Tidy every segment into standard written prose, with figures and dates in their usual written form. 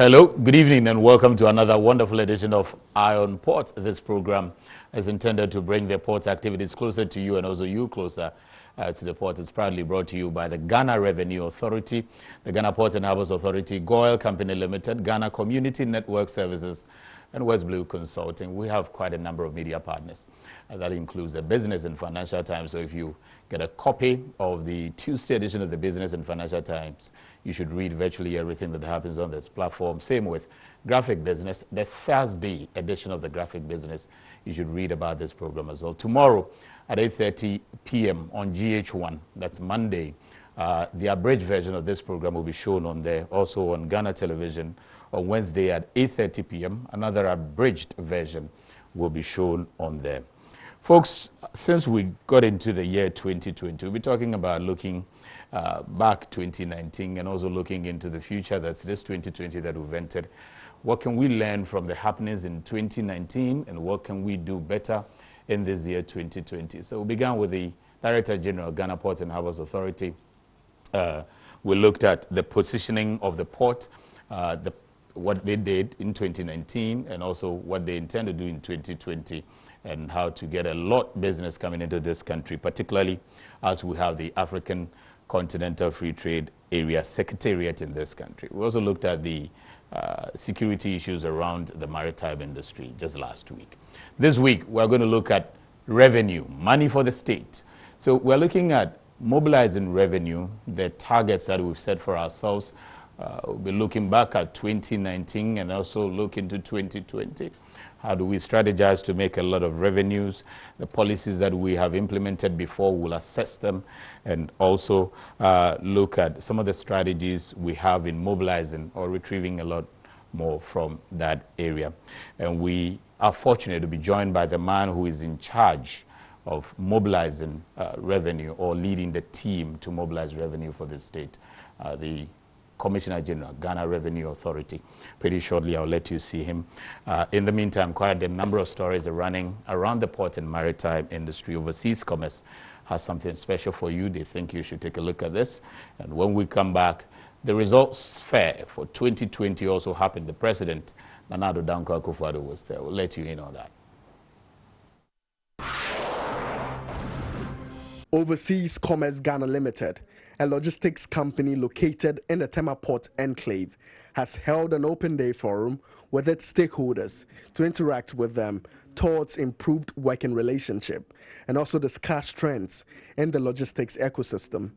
Hello, good evening, and welcome to another wonderful edition of Eye on Port. This program is intended to bring the port activities closer to you and also you closer to the port. It's proudly brought to you by the Ghana Revenue Authority, the Ghana Port and Harbours Authority, Goyle Company Limited, Ghana Community Network Services, and West Blue Consulting. We have quite a number of media partners. That includes the Business and Financial Times. So if you get a copy of the Tuesday edition of the Business and Financial Times, you should read virtually everything that happens on this platform. Same with Graphic Business. The Thursday edition of the Graphic Business, you should read about this program as well. Tomorrow at 8:30 p.m. on GH1, that's Monday, the abridged version of this program will be shown on there, also on Ghana Television. On Wednesday at 8:30 p.m., another abridged version will be shown on there. Folks, since we got into the year 2020, we'll be talking about looking back 2019 and also looking into the future. That's this 2020 that we've entered. What can we learn from the happenings in 2019 and what can we do better in this year 2020? So we began with the Director General, Ghana Port and Harbours Authority. We looked at the positioning of the port, what they did in 2019 and also what they intend to do in 2020 and how to get a lot of business coming into this country, particularly as we have the African Continental Free Trade Area Secretariat in this country. We also looked at the security issues around the maritime industry just last week. This week, we're going to look at revenue, money for the state. So we're looking at mobilizing revenue, the targets that we've set for ourselves. We'll be looking back at 2019 and also look into 2020. How do we strategize to make a lot of revenues? The policies that we have implemented before, we'll assess them and also look at some of the strategies we have in mobilizing or retrieving a lot more from that area. And we are fortunate to be joined by the man who is in charge of mobilizing revenue or leading the team to mobilize revenue for the state, the Commissioner General, Ghana Revenue Authority. Pretty shortly, I'll let you see him. In the meantime, quite a number of stories are running around the port and maritime industry. Overseas Commerce has something special for you. They think you should take a look at this. And when we come back, the results fair for 2020 also happened. The President, Nana Addo Dankwa Akufo-Addo, was there. We'll let you in on that. Overseas Commerce Ghana Limited, a logistics company located in the Tema Port Enclave, has held an open day forum with its stakeholders to interact with them towards improved working relationship and also discuss trends in the logistics ecosystem.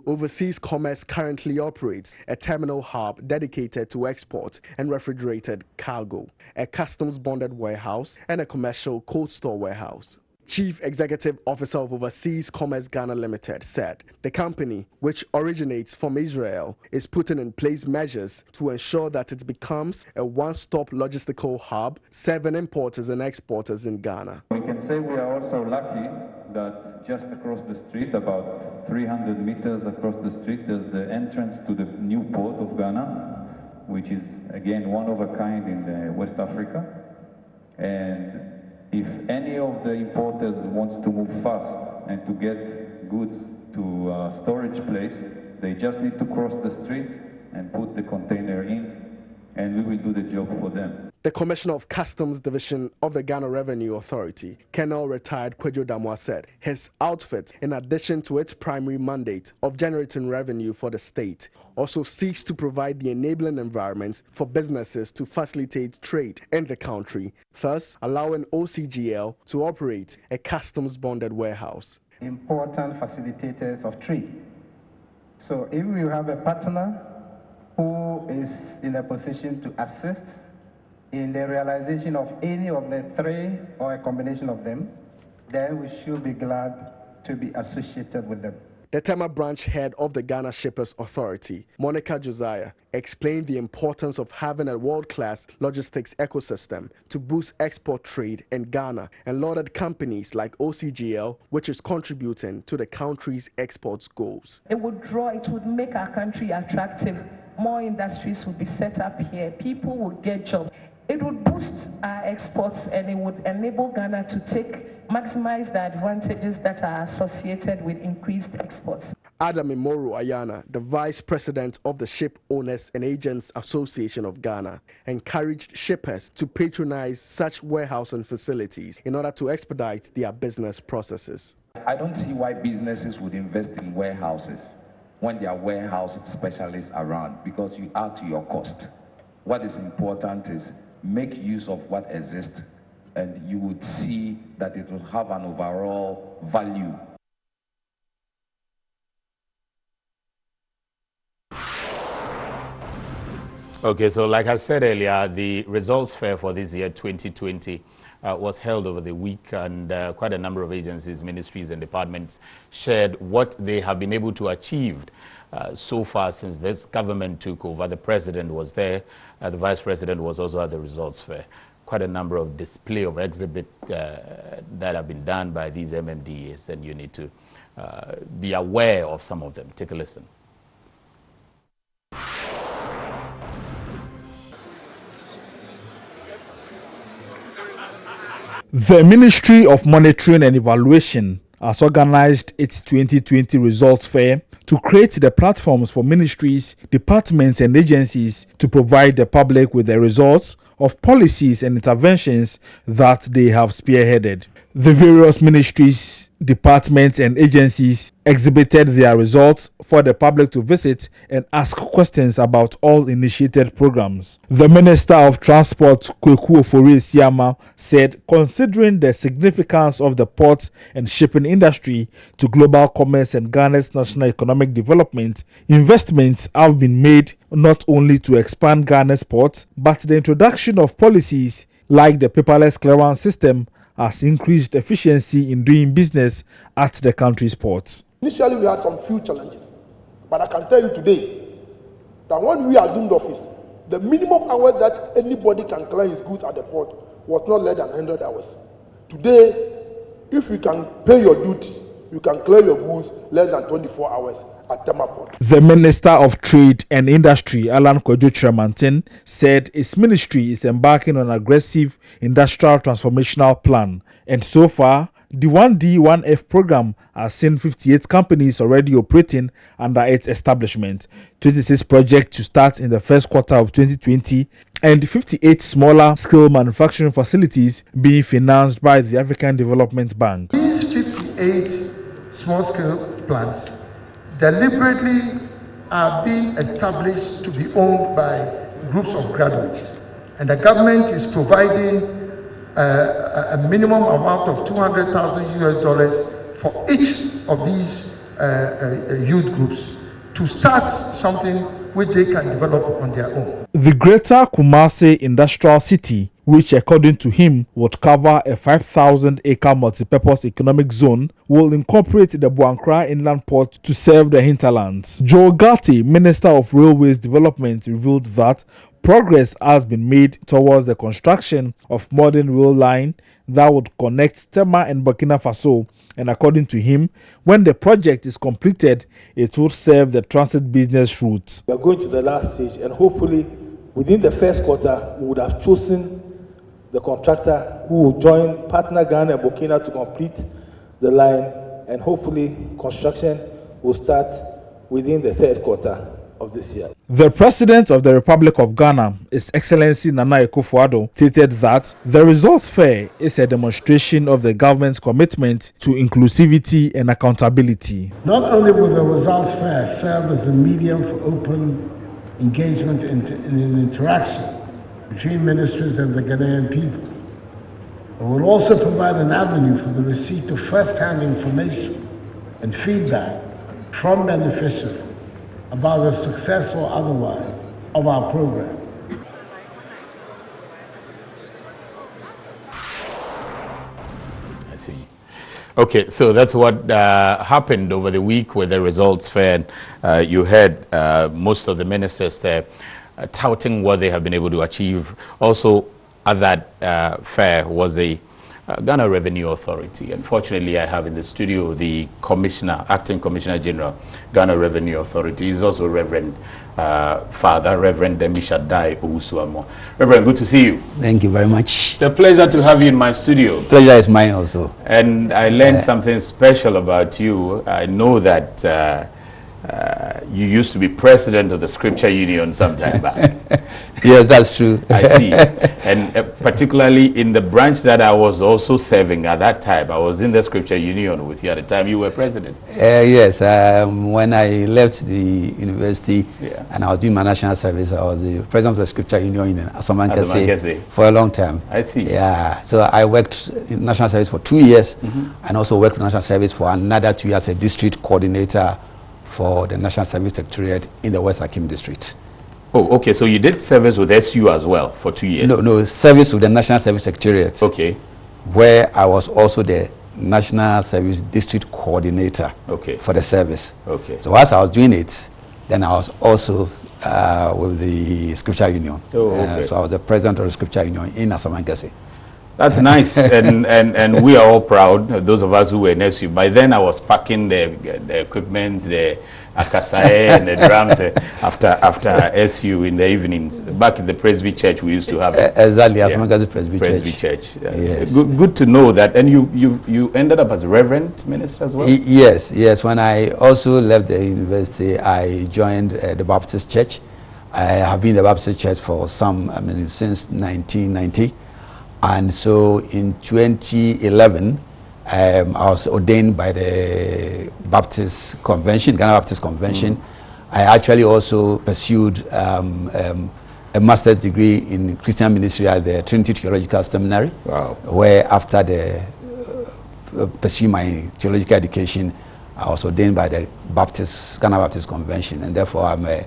Overseas Commerce currently operates a terminal hub dedicated to export and refrigerated cargo, a customs bonded warehouse, and a commercial cold store warehouse. Chief Executive Officer of Overseas Commerce Ghana Limited said the company, which originates from Israel, is putting in place measures to ensure that it becomes a one-stop logistical hub serving importers and exporters in Ghana. We can say we are also lucky that just across the street, about 300 meters across the street, there's the entrance to the new port of Ghana, which is, again, one of a kind in West Africa. And if any of the importers wants to move fast and to get goods to a storage place, they just need to cross the street and put the container in, and we will do the job for them. The Commissioner of Customs Division of the Ghana Revenue Authority, Colonel Retired Kwejo Damwa, said his outfit, in addition to its primary mandate of generating revenue for the state, also seeks to provide the enabling environment for businesses to facilitate trade in the country, thus allowing OCGL to operate a customs-bonded warehouse. Important facilitators of trade. So if we have a partner who is in a position to assist in the realization of any of the three or a combination of them, then we should be glad to be associated with them. The Tema branch head of the Ghana Shippers Authority, Monica Josiah, explained the importance of having a world-class logistics ecosystem to boost export trade in Ghana and lauded companies like OCGL, which is contributing to the country's exports goals. It would make our country attractive. More industries would be set up here. People would get jobs. It would boost our exports and it would enable Ghana to maximize the advantages that are associated with increased exports. Adam Imoro Ayana, the Vice President of the Ship Owners and Agents Association of Ghana, encouraged shippers to patronize such warehousing facilities in order to expedite their business processes. I don't see why businesses would invest in warehouses when there are warehouse specialists around, because you add to your cost. What is important is make use of what exists, and you would see that it will have an overall value. Okay, so like I said earlier, the results fair for this year, 2020, was held over the week, and quite a number of agencies, ministries, and departments shared what they have been able to achieve so far since this government took over. The president was there, the vice president was also at the results fair. Quite a number of display of exhibit that have been done by these MMDAs, and you need to be aware of some of them. Take a listen. The Ministry of Monitoring and Evaluation has organized its 2020 results fair to create the platforms for ministries, departments, and agencies to provide the public with the results of policies and interventions that they have spearheaded. The various ministries, departments, and agencies exhibited their results for the public to visit and ask questions about all initiated programs. The Minister of Transport, Kweku Ofori-Siama, said considering the significance of the port and shipping industry to global commerce and Ghana's national economic development, investments have been made not only to expand Ghana's ports, but the introduction of policies like the paperless clearance system has increased efficiency in doing business at the country's ports. Initially, we had some few challenges, but I can tell you today that when we assumed office, the minimum hours that anybody can clear his goods at the port was not less than 100 hours. Today, if you can pay your duty, you can clear your goods less than 24 hours at Tema Port. The Minister of Trade and Industry, Alan Kwadwo Kyerematen, said his ministry is embarking on an aggressive industrial transformational plan, and so far, the 1D, 1F program has seen 58 companies already operating under its establishment, 26 projects to start in the first quarter of 2020, and 58 smaller scale manufacturing facilities being financed by the African Development Bank. These 58 small scale plants deliberately are being established to be owned by groups of graduates, and the government is providing a minimum amount of $200,000 for each of these youth groups to start something which they can develop on their own. The Greater Kumasi Industrial City, which according to him would cover a 5,000-acre multipurpose economic zone, will incorporate the Buankra Inland Port to serve the hinterlands. Joe Gatti, Minister of Railways Development, revealed that progress has been made towards the construction of modern rail line that would connect Tema and Burkina Faso, and according to him, when the project is completed, it will serve the transit business route. We are going to the last stage, and hopefully within the first quarter we would have chosen the contractor who will join partner Ghana and Burkina to complete the line, and hopefully construction will start within the third quarter of this year. The President of the Republic of Ghana, His Excellency Nana Akufo-Addo, stated that the results fair is a demonstration of the government's commitment to inclusivity and accountability. Not only will the results fair serve as a medium for open engagement and interaction between ministries and the Ghanaian people, it will also provide an avenue for the receipt of first-hand information and feedback from beneficiaries about the success or otherwise of our program. I see. Okay, so that's what happened over the week with the results fair. You heard most of the ministers there touting what they have been able to achieve. Also at that fair was a Ghana Revenue Authority. Unfortunately, I have in the studio the Commissioner, Acting Commissioner General, Ghana Revenue Authority. He's also Reverend Father, Reverend Demisha Dai Owusuamo. Reverend, good to see you. Thank you very much. It's a pleasure to have you in my studio. Pleasure is mine also. And I learned something special about you. I know that you used to be president of the Scripture Union some time back. Yes, that's true. I see. And particularly in the branch that I was also serving at that time, I was in the Scripture Union with you at the time you were president. Yes, when I left the university and I was doing my national service, I was the president of the Scripture Union in Asamankese for a long time. I see. Yeah, so I worked in national service for 2 years and also worked in national service for another 2 years as a district coordinator for the National Service Secretariat in the West Akim district. Oh, okay. So you did service with SU as well for 2 years? No, service with the National Service Secretariat. Okay. Where I was also the National Service District Coordinator for the service. Okay. So as I was doing it, then I was also with the Scripture Union. Oh, okay. So I was the president of the Scripture Union in Asamankese. That's nice, and we are all proud, those of us who were in SU. By then I was packing the equipment, the akasae and the drums after SU in the evenings. Back in the Presby Church we used to have exactly, Asamankese Presby Church. Yes. Good to know that. And you ended up as a Reverend Minister as well? Yes. When I also left the university, I joined the Baptist Church. I have been in the Baptist Church for since 1990. And so in 2011, I was ordained by the Baptist Convention, Ghana Baptist Convention. I actually also pursued a master's degree in Christian ministry at the Trinity Theological Seminary. Wow. Where after pursuing my theological education, I was ordained by the Ghana Baptist Convention, and therefore I'm a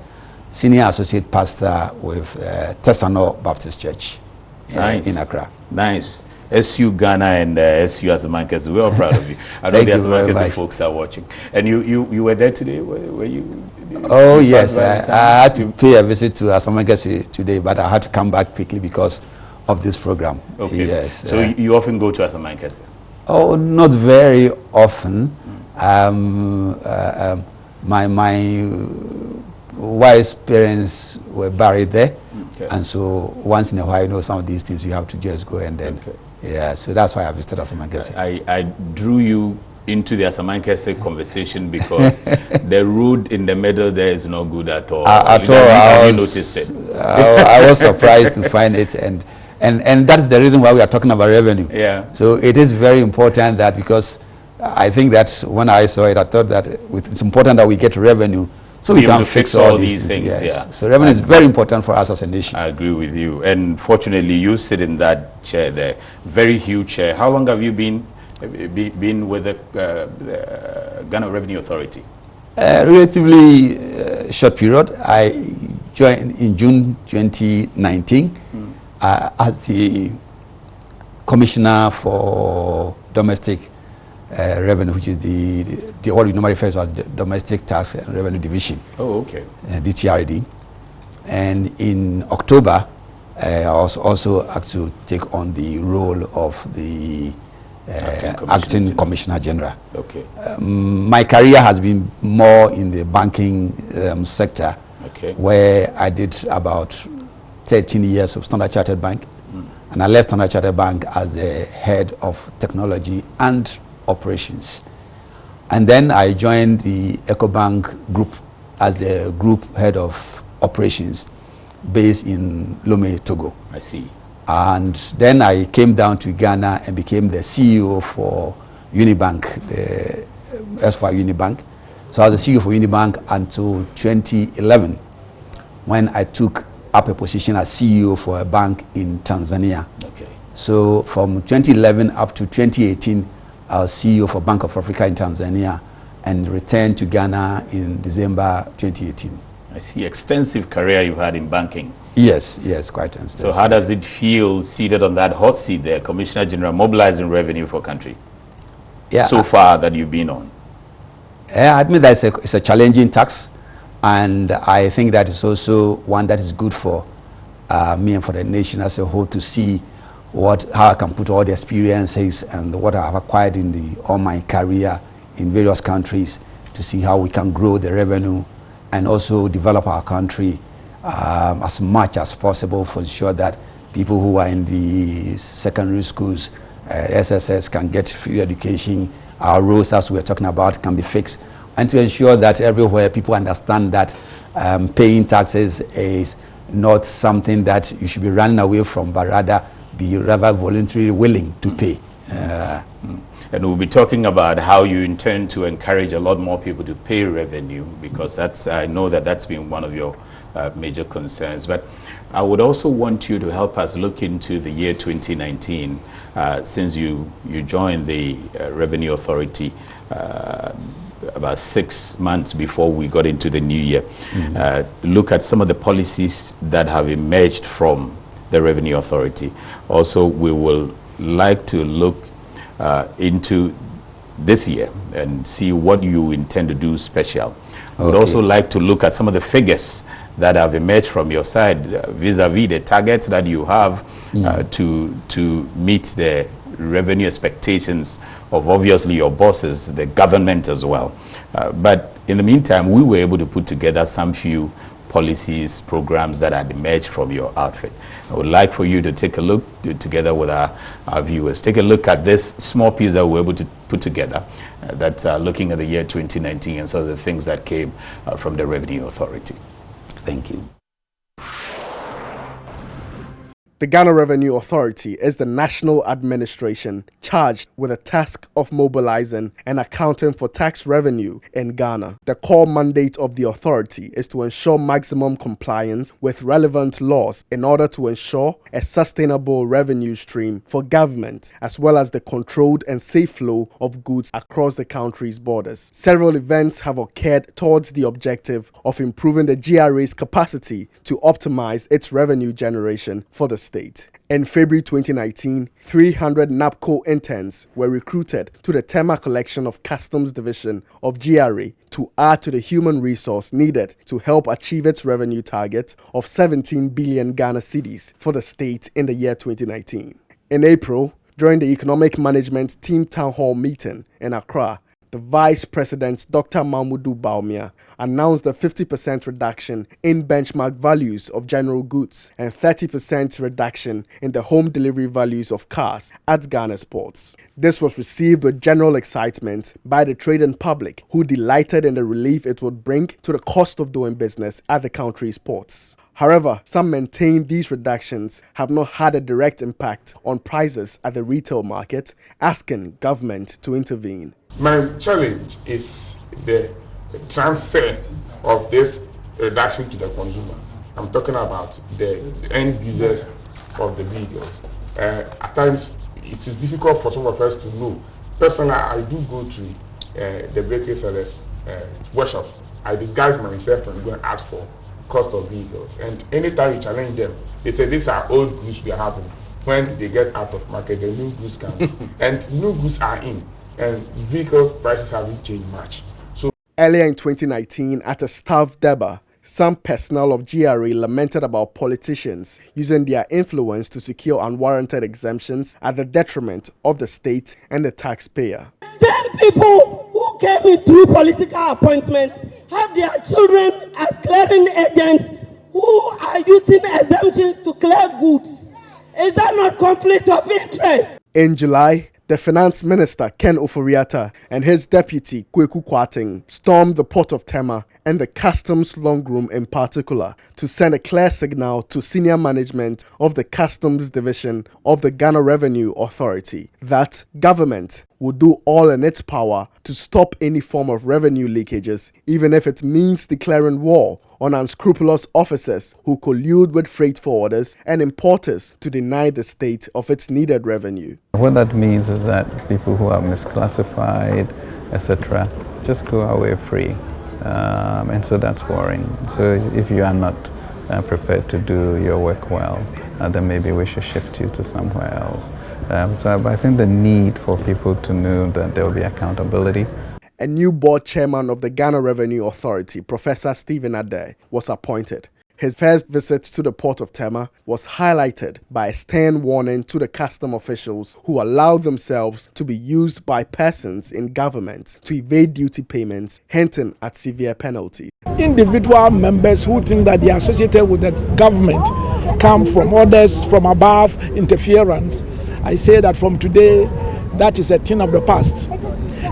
senior associate pastor with Tesano Baptist Church in Accra. Nice. SU Ghana and SU Asamankese, we're all proud of you. I know the Asamankese folks are watching. And you were there today? Were you? Oh, yes. I had to pay a visit to Asamankese today, but I had to come back quickly because of this program. Okay. Yes. So you often go to Asamankese? Oh, not very often. My wife's parents were buried there. And so once in a while, some of these things you have to just go and then, so that's why I visited Asamankese. I drew you into the Asamankese conversation because the road in the middle there is not good at all. At all. Have you noticed it? I was surprised to find it, and that's the reason why we are talking about revenue. Yeah. So it is very important that, because I think that when I saw it, I thought that it's important that we get revenue so we can fix all these things. Yes. Yeah. So revenue is very important for us as a nation. I agree with you. And fortunately, you sit in that chair there, very huge chair. How long have you been with the Ghana Revenue Authority? Relatively short period. I joined in June 2019 as the Commissioner for Domestic Revenue, which is the what we normally refer to as the Domestic Tax and Revenue Division. Oh, okay. DTRD. And in October, I was also asked to take on the role of the Acting Commissioner General. Okay. My career has been more in the banking sector, where I did about 13 years of Standard Chartered Bank, and I left Standard Chartered Bank as the head of technology and operations. And then I joined the EcoBank group as the group head of operations based in Lomé, Togo. I see. And then I came down to Ghana and became the CEO for Unibank, the SY Unibank. So I was the CEO for Unibank until 2011, when I took up a position as CEO for a bank in Tanzania. Okay. So from 2011 up to 2018, I was CEO for Bank of Africa in Tanzania and returned to Ghana in December 2018. I see. Extensive career you've had in banking. Yes, quite extensive. So how does it feel seated on that hot seat there, Commissioner General, mobilizing revenue for country? Yeah, so far that you've been on. I admit that it's a challenging task, and I think that it's also one that is good for me and for the nation as a whole to see how I can put all the experiences and what I have acquired in all my career in various countries to see how we can grow the revenue and also develop our country as much as possible for ensure that people who are in the secondary schools, SSS, can get free education. Our roads, as we're talking about, can be fixed. and to ensure that everywhere people understand that paying taxes is not something that you should be running away from, but rather be rather voluntarily willing to pay. And we'll be talking about how you intend to encourage a lot more people to pay revenue, because I know that's been one of your major concerns. But I would also want you to help us look into the year 2019, since you joined the Revenue Authority about 6 months before we got into the new year. Look at some of the policies that have emerged from the Revenue Authority. Also, we will like to look into this year and see what you intend to do special. I would also like to look at some of the figures that have emerged from your side vis-a-vis the targets that you have to meet the revenue expectations of obviously your bosses, the government as well. But in the meantime, we were able to put together some few policies, programs that had emerged from your outfit. I would like for you to take a look together with our viewers. Take a look at this small piece that we were able to put together that's looking at the year 2019 and some of the things that came from the Revenue Authority. Thank you. The Ghana Revenue Authority is the national administration charged with the task of mobilizing and accounting for tax revenue in Ghana. The core mandate of the authority is to ensure maximum compliance with relevant laws in order to ensure a sustainable revenue stream for government, as well as the controlled and safe flow of goods across the country's borders. Several events have occurred towards the objective of improving the GRA's capacity to optimize its revenue generation for the state. In February 2019, 300 NAPCO interns were recruited to the Tema Collection of Customs Division of GRA to add to the human resource needed to help achieve its revenue target of 17 billion Ghana cedis for the state in the year 2019. In April, during the Economic Management Team Town Hall meeting in Accra, the Vice President, Dr. Mahmoudou Bawumia, announced a 50% reduction in benchmark values of general goods and 30% reduction in the home delivery values of cars at Ghana's ports. This was received with general excitement by the trading public, who delighted in the relief it would bring to the cost of doing business at the country's ports. However, some maintain these reductions have not had a direct impact on prices at the retail market, asking government to intervene. My challenge is the transfer of this reduction to the consumer. I'm talking about the end users of the vehicles. At times, it is difficult for some of us to know. Personally, I do go to the vehicle sellers' workshop. I disguise myself and go and ask for cost of vehicles. And anytime you challenge them, they say these are old goods we are having. When they get out of market, the new goods come. And new goods are in. And vehicles prices haven't changed much. So earlier in 2019, at a staff deba, some personnel of GRA lamented about politicians using their influence to secure unwarranted exemptions at the detriment of the state and the taxpayer. Same people who came in through political appointment have their children as clearing agents who are using exemptions to clear goods. Is that not conflict of interest? In July, the Finance Minister, Ken Ofori-Atta, and his deputy, Kweku Kwarteng, stormed the port of Tema and the customs long room in particular to send a clear signal to senior management of the Customs Division of the Ghana Revenue Authority that government will do all in its power to stop any form of revenue leakages, even if it means declaring war on unscrupulous officers who collude with freight forwarders and importers to deny the state of its needed revenue. What that means is that people who are misclassified, etc., just go away free. And so that's worrying. So if you are not prepared to do your work well, then maybe we should shift you to somewhere else. So I think the need for people to know that there will be accountability. A new board chairman of the Ghana Revenue Authority, Professor Stephen Ade, was appointed. His first visit to the port of Tema was highlighted by a stern warning to the custom officials who allowed themselves to be used by persons in government to evade duty payments, hinting at severe penalties. Individual members who think that they are associated with the government come from orders from above, interference. I say that from today, that is a thing of the past.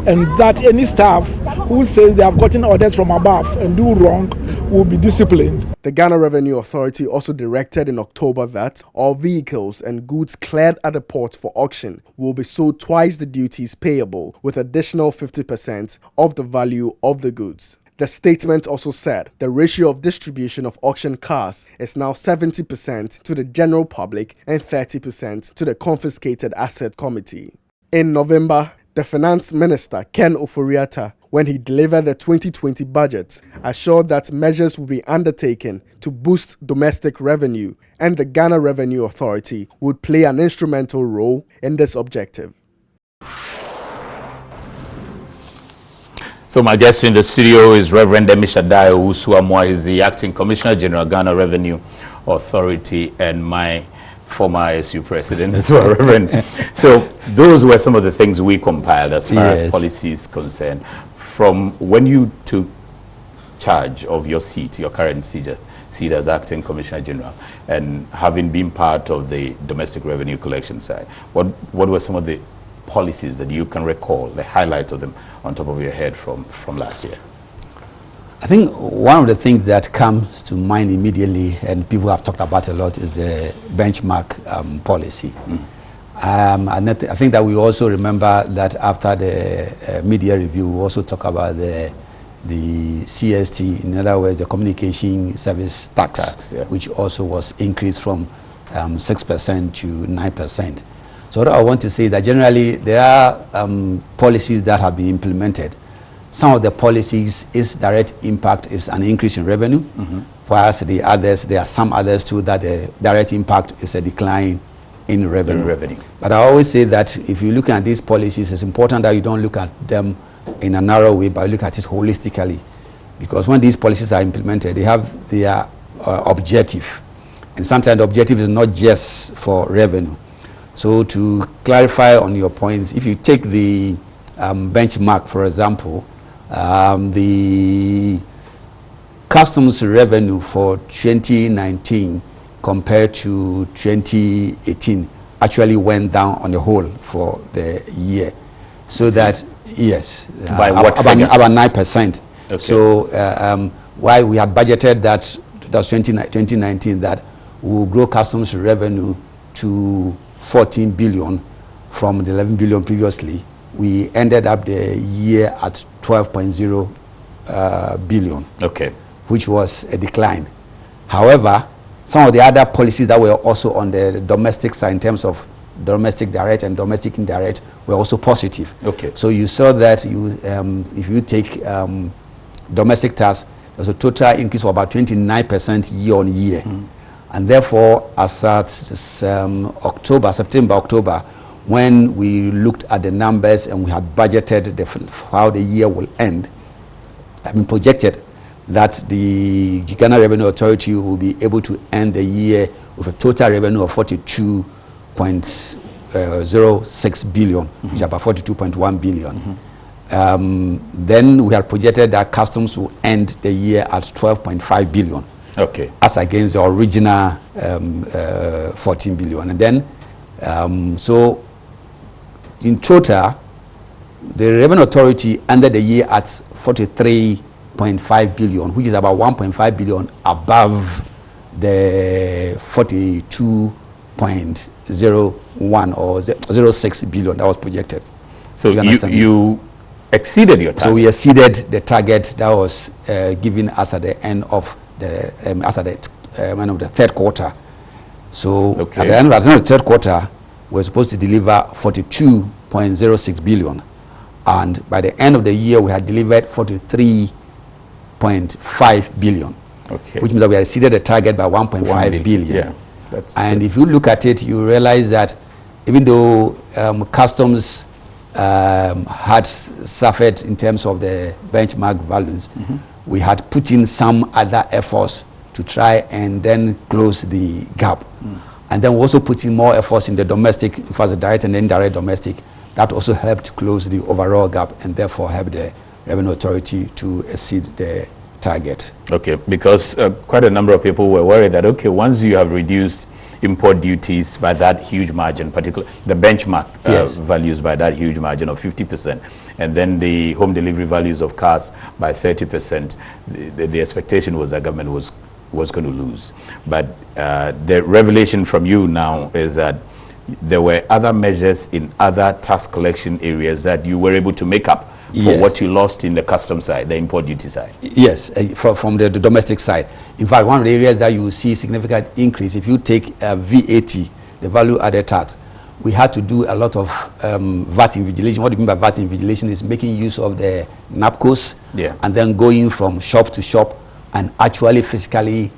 And that any staff who says they have gotten orders from above and do wrong will be disciplined. The Ghana Revenue Authority also directed in October that all vehicles and goods cleared at the port for auction will be sold twice the duties payable, with additional 50% of the value of the goods. The statement also said the ratio of distribution of auction cars is now 70% to the general public and 30% to the confiscated asset committee. In November, the Finance Minister, Ken Ofori-Atta, when he delivered the 2020 budget, assured that measures will be undertaken to boost domestic revenue, and the Ghana Revenue Authority would play an instrumental role in this objective. So my guest in the studio is Reverend Emishadayo Usuamwa. He's the Acting Commissioner General, Ghana Revenue Authority, and my former ASU president as well, Reverend. So those were some of the things we compiled as far as policy is concerned. From when you took charge of your seat, your current seat as Acting Commissioner General, and having been part of the domestic revenue collection side, what were some of the policies that you can recall, the highlight of them on top of your head from last year? I think one of the things that comes to mind immediately, and people have talked about a lot, is the benchmark policy. And I think that we also remember that after the media review, we also talk about the CST, in other words, the communication service tax, which also was increased from 6% to 9%. So what I want to say is that generally there are policies that have been implemented. Some of the policies, its direct impact is an increase in revenue, whereas the others, there are some others too that the direct impact is a decline in revenue. But I always say that if you look at these policies, it's important that you don't look at them in a narrow way, but look at it holistically. Because when these policies are implemented, they have their objective. And sometimes the objective is not just for revenue. So to clarify on your points, if you take the benchmark, for example, the customs revenue for 2019 compared to 2018 actually went down on the whole for the year. So that, yes, by what about 9%. Okay. So why we had budgeted that 2019 that we will grow customs revenue to 14 billion from the 11 billion previously, we ended up the year at 12.0 billion, which was a decline. However, some of the other policies that were also on the domestic side in terms of domestic direct and domestic indirect were also positive. So you saw that if you take domestic tax, there's a total increase of about 29% year on year. And therefore, as at September, October, when we looked at the numbers and we had budgeted how the year will end, I mean projected that the Ghana Revenue Authority will be able to end the year with a total revenue of 42.06 billion, which is about 42.1 billion. Then we had projected that customs will end the year at 12.5 billion. As against the original 14 billion. And then, so in total, the Revenue Authority ended the year at 43.5 billion, which is about 1.5 billion above the 42.01 or 06 billion that was projected. So you exceeded your target. So we exceeded the target that was given us at the end of the end of the third quarter. So at the end of the third quarter, we're supposed to deliver 42.06 billion, and by the end of the year, we had delivered 43.5 billion, which means that we had exceeded the target by 1.5 billion. And if you look at it, you realize that even though customs had suffered in terms of the benchmark values, we had put in some other efforts to try and then close the gap. And then we also put in more efforts in the domestic, for the direct and indirect domestic. That also helped close the overall gap and therefore help the Revenue Authority to exceed the target. Because quite a number of people were worried that, once you have reduced import duties by that huge margin, particularly the benchmark values by that huge margin of 50%, and then the home delivery values of cars by 30%. The expectation was that government was going to lose. But the revelation from you now is that there were other measures in other tax collection areas that you were able to make up for what you lost in the custom side, the import duty side. Yes, from the domestic side. In fact, one of the areas that you will see significant increase, if you take VAT, the value added tax, we had to do a lot of VAT invigilation. What do you mean by VAT invigilation is making use of the NAPCOs and then going from shop to shop and actually physically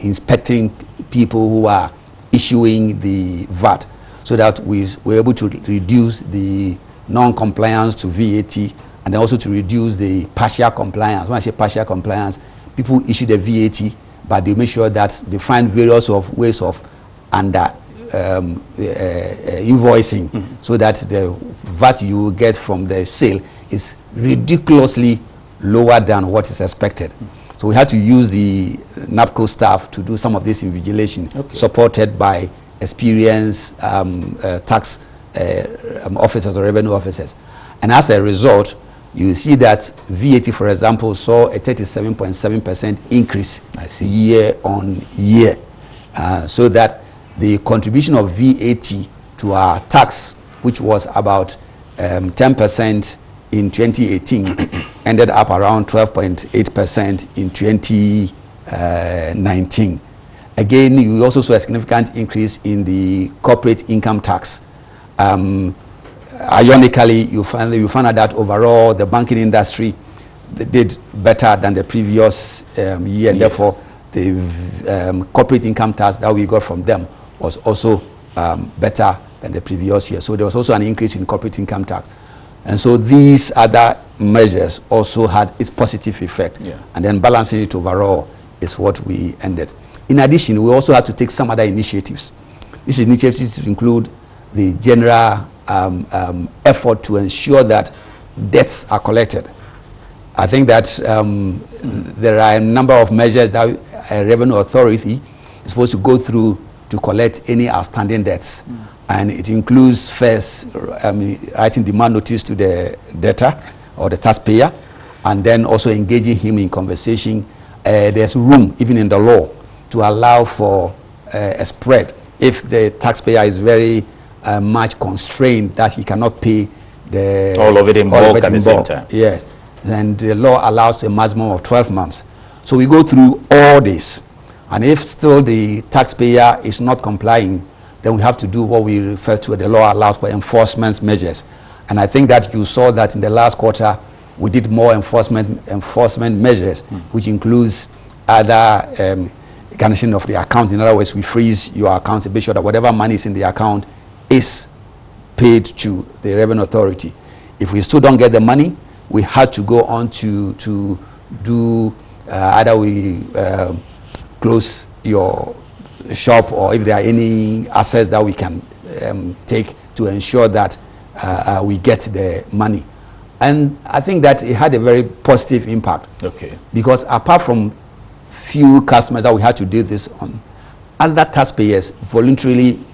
inspecting people who are issuing the VAT, so that we were able to reduce the non-compliance to VAT, and then also to reduce the partial compliance. When I say partial compliance, people issue the VAT, but they make sure that they find various ways of under invoicing, so that the VAT you will get from the sale is ridiculously lower than what is expected. So we had to use the NAPCO staff to do some of this invigilation, supported by experienced tax officers or revenue officers. And as a result, you see that VAT, for example, saw a 37.7% increase year on year. So that the contribution of VAT to our tax, which was about 10% in 2018, ended up around 12.8% in 2019. Again, you also saw a significant increase in the corporate income tax. Ironically, you find out that overall the banking industry did better than the previous year, and therefore the corporate income tax that we got from them was also better than the previous year. So there was also an increase in corporate income tax. And so these other measures also had its positive effect. And then balancing it overall is what we ended. In addition, we also had to take some other initiatives. These initiatives include the general effort to ensure that debts are collected. I think that there are a number of measures that a revenue authority is supposed to go through to collect any outstanding debts. And it includes first writing demand notice to the debtor or the taxpayer, and then also engaging him in conversation. There's room, even in the law, to allow for a spread if the taxpayer is very much constrained that he cannot pay all of it in bulk at the same time. Yes, and the law allows a maximum of 12 months. So we go through all this, and if still the taxpayer is not complying, then we have to do what we refer to, the law allows for enforcement measures. And I think that you saw that in the last quarter, we did more enforcement measures, which includes other garnishing of the account. In other words, we freeze your account to be sure that whatever money is in the account is paid to the revenue authority. If we still don't get the money, we had to go on to do either we close your shop, or if there are any assets that we can take to ensure that we get the money. And I think that it had a very positive impact. Because apart from few customers that we had to do this on, other taxpayers voluntarily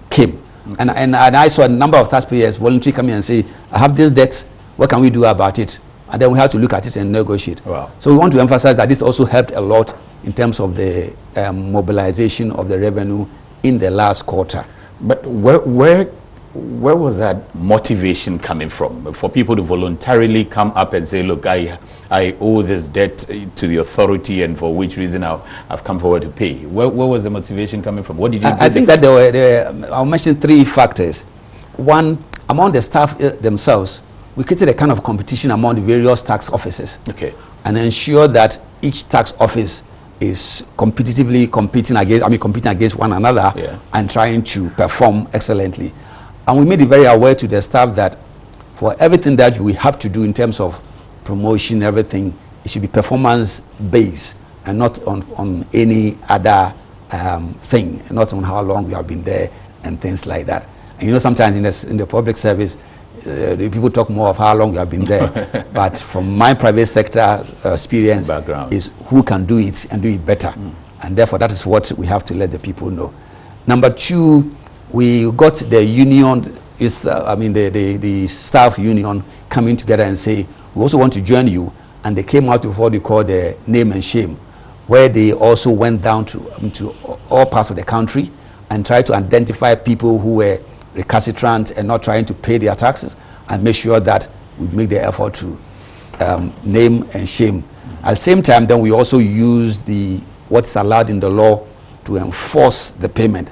came. And I saw a number of taxpayers voluntarily come in and say, I have this debt, what can we do about it? And then we had to look at it and negotiate. So we want to emphasize that this also helped a lot in terms of the mobilization of the revenue in the last quarter. But where was that motivation coming from for people to voluntarily come up and say, look, I owe this debt to the authority, and for which reason I've come forward to pay? Where was the motivation coming from? What did you do? I think that I'll mention three factors. One, among the staff themselves, we created a kind of competition among the various tax offices. And ensure that each tax office is competitively competing against one another and trying to perform excellently. And we made it very aware to the staff that for everything that we have to do in terms of promotion, everything, it should be performance based and not on any other thing, not on how long we have been there and things like that. And you know, sometimes in the public service, the people talk more of how long we have been there. But from my private sector experience, is who can do it and do it better. And therefore, that is what we have to let the people know. Number two, we got the union, the staff union coming together and say, we also want to join you. And they came out with what we call the name and shame, where they also went down to all parts of the country and tried to identify people who were recalcitrant and not trying to pay their taxes, and make sure that we make the effort to name and shame. At the same time, then we also use what's allowed in the law to enforce the payment.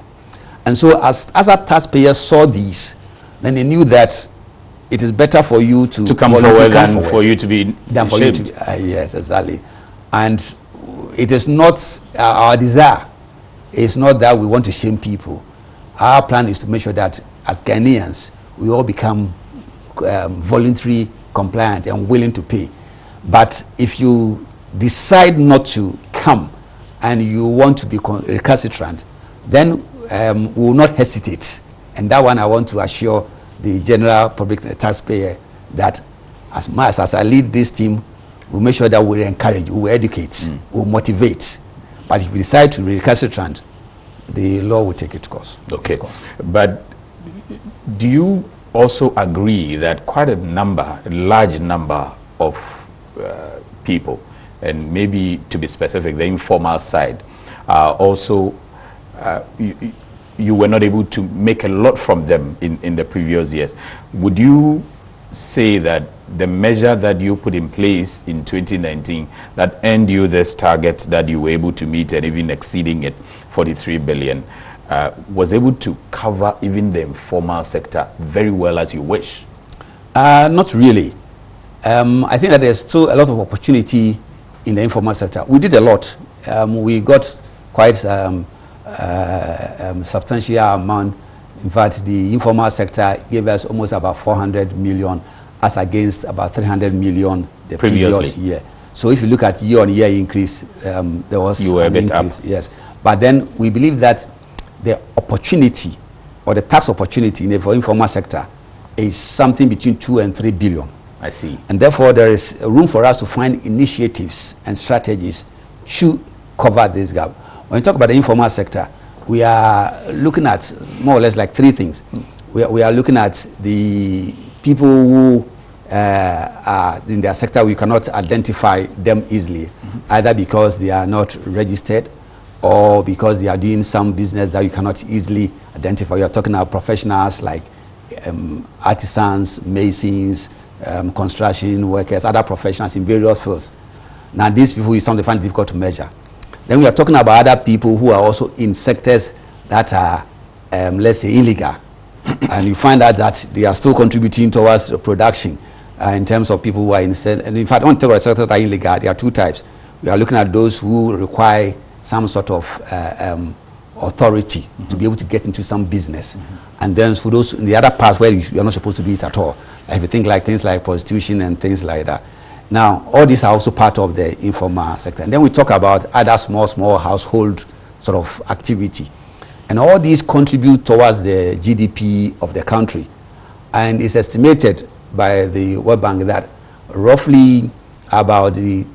And so as our taxpayers saw these, then they knew that it is better for you to come forward than for you to be shamed. Yes, exactly. And it is not our desire. It's not that we want to shame people. Our plan is to make sure that as Ghanaians, we all become voluntary, compliant, and willing to pay. But if you decide not to come and you want to be recalcitrant, then we will not hesitate. And that one I want to assure the general public taxpayer that as much as I lead this team, we'll make sure that we encourage, we educate, we motivate. But if we decide to be recalcitrant, the law will take its course. Okay. But do you also agree that quite a large number of people, and maybe to be specific, the informal side, also you were not able to make a lot from them in the previous years? Would you say that the measure that you put in place in 2019 that earned you this target that you were able to meet and even exceeding it, 43 billion, was able to cover even the informal sector very well as you wish? Not really. I think that there's still a lot of opportunity in the informal sector. We did a lot. We got quite substantial amount. In fact, the informal sector gave us almost about 400 million as against about 300 million the previous year. So if you look at year-on-year increase, there was an increase. Yes. But then we believe that the opportunity or the tax opportunity in the informal sector is something between 2 and 3 billion. I see. And therefore there is room for us to find initiatives and strategies to cover this gap. When you talk about the informal sector, we are looking at more or less like three things. We are looking at the people who are in their sector. We cannot identify them easily, either because they are not registered or because they are doing some business that you cannot easily identify. You are talking about professionals like artisans, masons, construction workers, other professionals in various fields. Now these people you sometimes find difficult to measure. Then we are talking about other people who are also in sectors that are, let's say, illegal. And you find out that they are still contributing towards the production in terms of people who are in, and in fact, I want to talk about sectors that are illegal. There are two types. We are looking at those who require some sort of authority to be able to get into some business. And then for those in the other parts where you are not supposed to do it at all. Like if you think like things like prostitution and things like that. Now, all these are also part of the informal sector. And then we talk about other small household sort of activity. And all these contribute towards the GDP of the country. And it's estimated by the World Bank that roughly about the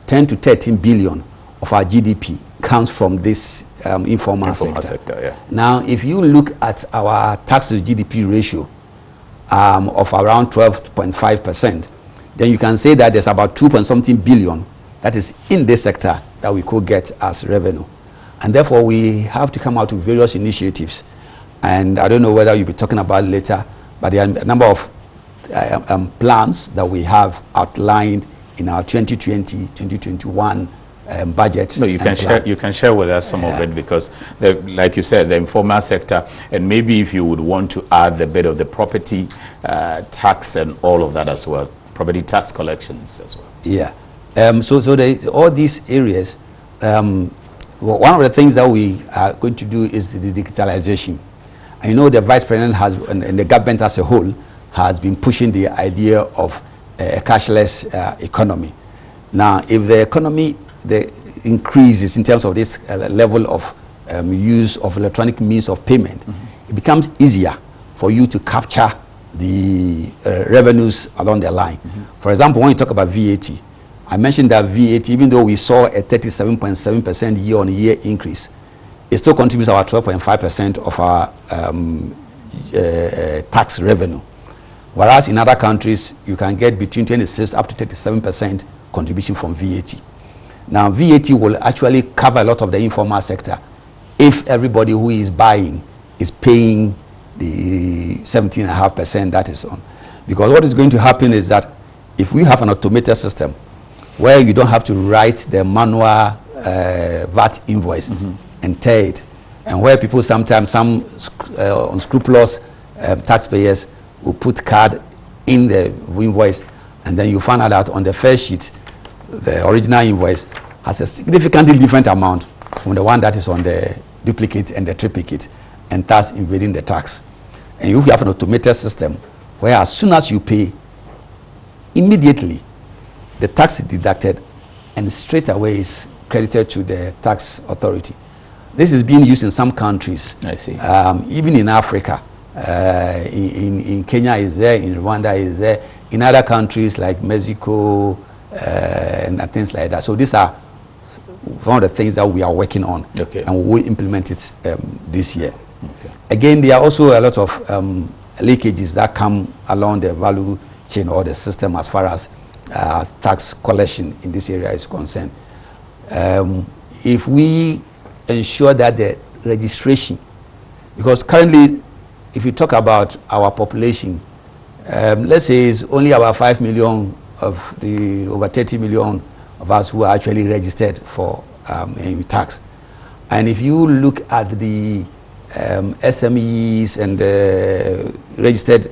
10 to 13 billion of our GDP comes from this informal sector. Yeah. Now, if you look at our tax to GDP ratio of around 12.5%, then you can say that there's about 2-something billion that is in this sector that we could get as revenue. And therefore, we have to come out with various initiatives. And I don't know whether you'll be talking about it later, but there are a number of plans that we have outlined in our 2020-2021 budget. No, you can share with us some of it, because like you said, the informal sector, and maybe if you would want to add a bit of the property tax and all of that as well, property tax collections as well. Yeah. So there all these areas. One of the things that we are going to do is the digitalization. I know the Vice President has, and the government as a whole, has been pushing the idea of a cashless economy. Now, if the economy increases in terms of this level of use of electronic means of payment, it becomes easier for you to capture the revenues along the line. For example, when you talk about VAT, I mentioned that VAT, even though we saw a 37.7% year-on-year increase, it still contributes our 12.5% of our tax revenue. Whereas in other countries, you can get between 26 up to 37% contribution from VAT. Now, VAT will actually cover a lot of the informal sector if everybody who is buying is paying the 17.5% that is on. Because what is going to happen is that if we have an automated system where you don't have to write the manual VAT invoice and tear it, and where people sometimes, some unscrupulous taxpayers will put card in the invoice, and then you find out that on the first sheet, the original invoice has a significantly different amount from the one that is on the duplicate and the triplicate, and thus invading the tax. And if you have an automated system where as soon as you pay, immediately the tax is deducted and straight away is credited to the tax authority. This is being used in some countries. I see. Even in Africa. In Kenya is there, in Rwanda is there, in other countries like Mexico and things like that. So these are one of the things that we are working on, and we will implement it this year. Again, there are also a lot of leakages that come along the value chain or the system as far as tax collection in this area is concerned. If we ensure that the registration, because currently, if you talk about our population, let's say it's only about 5 million of the over 30 million of us who are actually registered for tax. And if you look at the SMEs and registered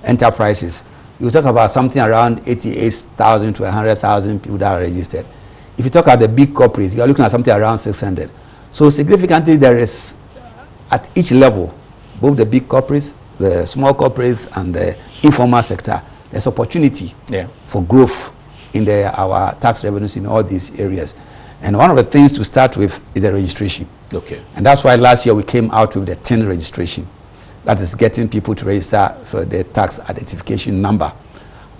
enterprises, you talk about something around 88,000 to 100,000 people that are registered. If you talk about the big corporates, you are looking at something around 600. So significantly, there is at each level, both the big corporates, the small corporates, and the informal sector, there's opportunity for growth in our tax revenues in all these areas. And one of the things to start with is the registration. And that's why last year we came out with the TIN registration. That is getting people to register for the tax identification number.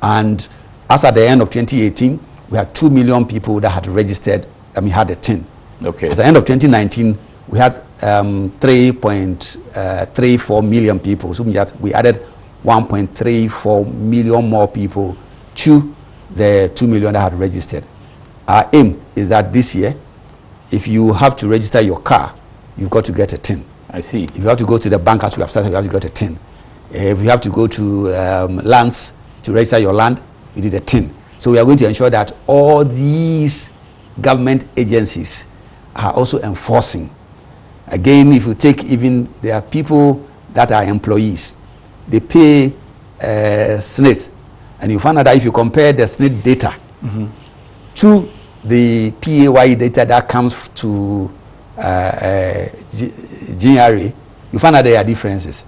And as at the end of 2018, we had 2 million people that had registered, had a TIN. At the end of 2019, we had 3.34 million people. So we added 1.34 million more people to the 2 million that had registered. Our aim is that this year, if you have to register your car, you've got to get a TIN. I see. If you have to go to the bank as we have started, you have to get a TIN. If you have to go to lands to register your land, you need a TIN. So we are going to ensure that all these government agencies are also enforcing. Again, if you take there are people that are employees, they pay SNIT, and you find out that if you compare the SNIT data to the PAYE data that comes to GRA, you find out there are differences.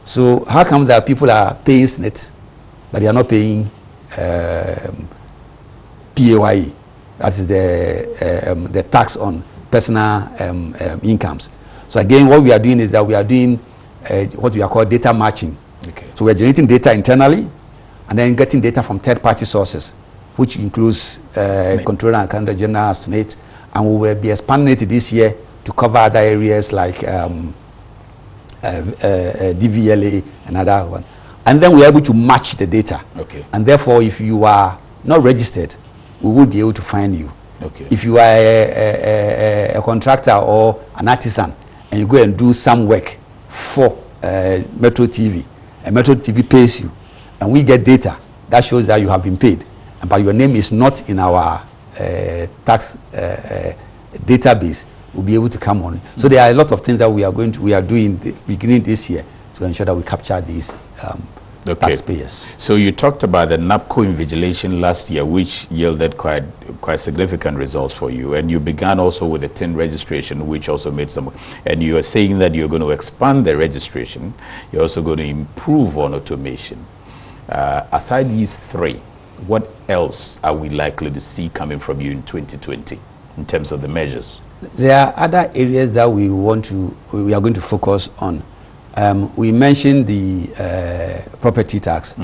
So how come that people are paying SNIT, but they are not paying PAYE? That is the tax on personal incomes. So again, what we are doing is that we are doing what we are called data matching. So we're generating data internally and then getting data from third-party sources, which includes Controller and Accountant General, SNIT, and we will be expanding it this year to cover other areas like DVLA and other one. And then we are able to match the data. And therefore, if you are not registered, we will be able to find you. If you are a contractor or an artisan and you go and do some work for Metro TV, and Metro TV pays you, and we get data that shows that you have been paid, but your name is not in our tax database, we'll be able to come on. So there are a lot of things that we are doing beginning this year to ensure that we capture these taxpayers. So you talked about the NAPCO invigilation last year, which yielded quite significant results for you, and you began also with the TIN registration, which also made some. And you are saying that you're going to expand the registration. You're also going to improve on automation. Aside these three, what else are we likely to see coming from you in 2020 in terms of the measures? There are other areas that we are going to focus on. We mentioned the property tax.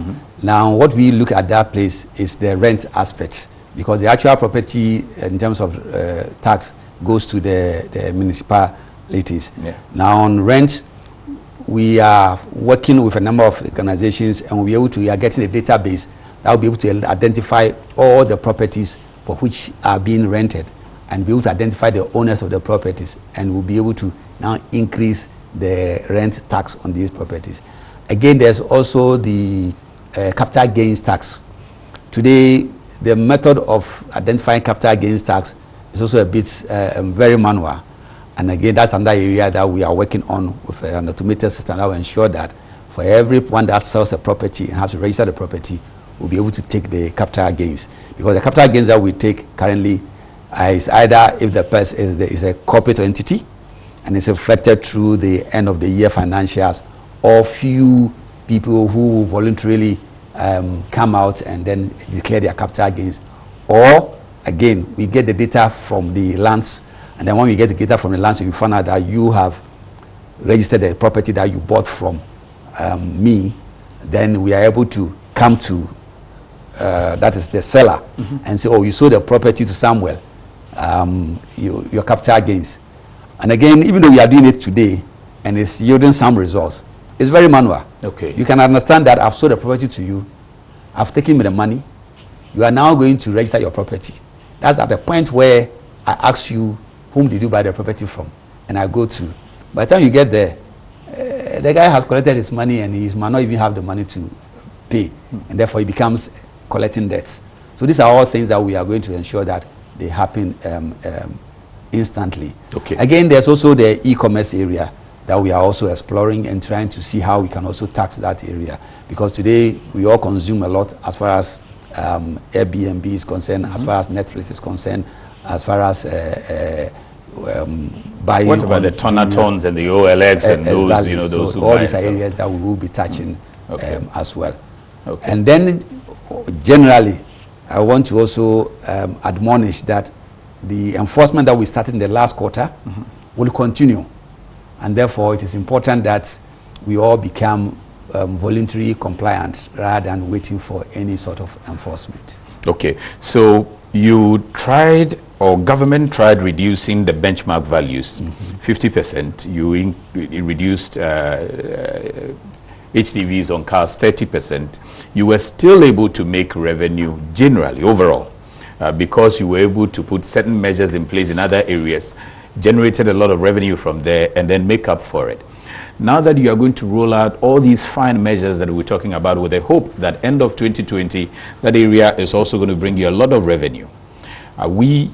Now, what we look at that place is the rent aspect, because the actual property in terms of tax goes to the municipalities. Yeah. Now on rent, we are working with a number of organizations, and we are getting a database that will be able to identify all the properties for which are being rented, and be able to identify the owners of the properties, and we'll be able to now increase the rent tax on these properties. Again, there's also the capital gains tax. Today, the method of identifying capital gains tax is also a bit very manual. And again, that's another area that we are working on with an automated system that will ensure that for everyone that sells a property and has to register the property, we'll be able to take the capital gains. Because the capital gains that we take currently is either if the person is a corporate entity and it's reflected through the end of the year financials, or few people who voluntarily come out and then declare their capital gains. Or again, we get the data from the lands, and then when we get the data from the lands, we find out that you have registered the property that you bought from me, then we are able to come to that is the seller, and say, oh, you sold the property to Samuel, your capital gains. And again, even though we are doing it today and it's yielding some results, it's very manual. Okay. You can understand that I've sold the property to you, I've taken the money, you are now going to register your property. That's at the point where I ask you, whom did you buy the property from? And I go to. By the time you get there, the guy has collected his money and he might not even have the money to pay. And therefore he becomes collecting debts. So these are all things that we are going to ensure that they happen instantly. Okay. Again, there's also the e-commerce area that we are also exploring and trying to see how we can also tax that area. Because today we all consume a lot as far as Airbnb is concerned, as far as Netflix is concerned, as far as buying. What about the Tonatons and the OLX and those, exactly. you know, those so who all buy these are and sell? areas that we will be touching as well. Okay. And then generally, I want to also admonish that the enforcement that we started in the last quarter will continue. And therefore, it is important that we all become voluntary compliant rather than waiting for any sort of enforcement. Okay. So you tried, or government tried, reducing the benchmark values 50%. You reduced HDVs on cars 30%. You were still able to make revenue generally, overall, because you were able to put certain measures in place in other areas, generated a lot of revenue from there, and then make up for it. Now that you are going to roll out all these fine measures that we're talking about, with the hope that end of 2020, that area is also going to bring you a lot of revenue. Are we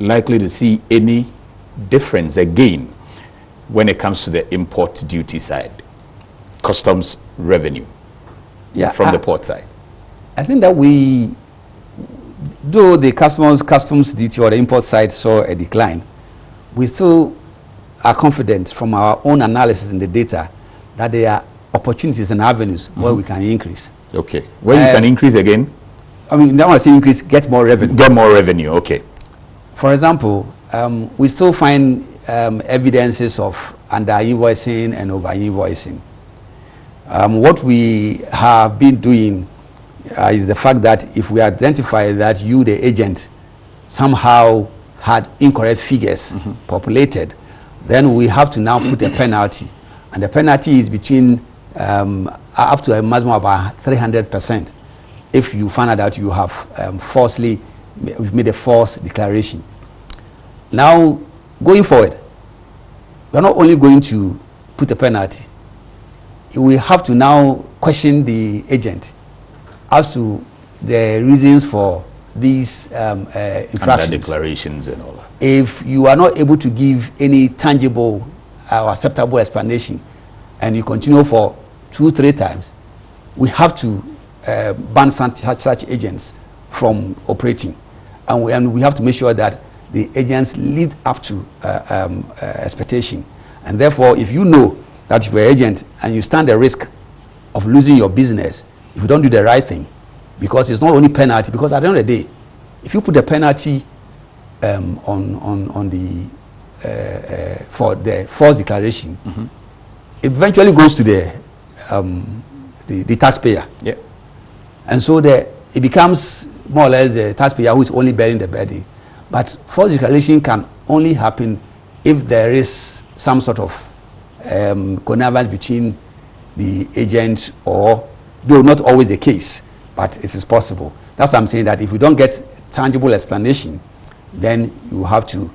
likely to see any difference again when it comes to the import duty side, customs revenue from the port side? I think that we, though the customs duty or the import side saw a decline, we still are confident from our own analysis in the data that there are opportunities and avenues where we can increase. Okay. Where you can increase again? I mean, now I say increase, get more revenue. Get more revenue, okay. For example, we still find evidences of under-invoicing and over-invoicing. What we have been doing is the fact that if we identify that you, the agent, somehow had incorrect figures populated, then we have to now put a penalty. And the penalty is between up to a maximum of 300% if you find out that you have falsely made a false declaration. Now, going forward, we're not only going to put a penalty, we have to now question the agent as to the reasons for these infractions. Declarations and all that. If you are not able to give any tangible or acceptable explanation, and you continue for 2-3 times, we have to ban such agents from operating, and we have to make sure that the agents lead up to expectation. And therefore, if you know that you're an agent and you stand the risk of losing your business if you don't do the right thing, because it's not only penalty, because at the end of the day, if you put the penalty on the for the false declaration, it eventually goes to the taxpayer. Yeah. And so it becomes more or less the taxpayer who is only bearing the burden. But false declaration can only happen if there is some sort of connivance between the agent, or though not always the case, but it is possible. That's why I'm saying that if you don't get tangible explanation, then you have to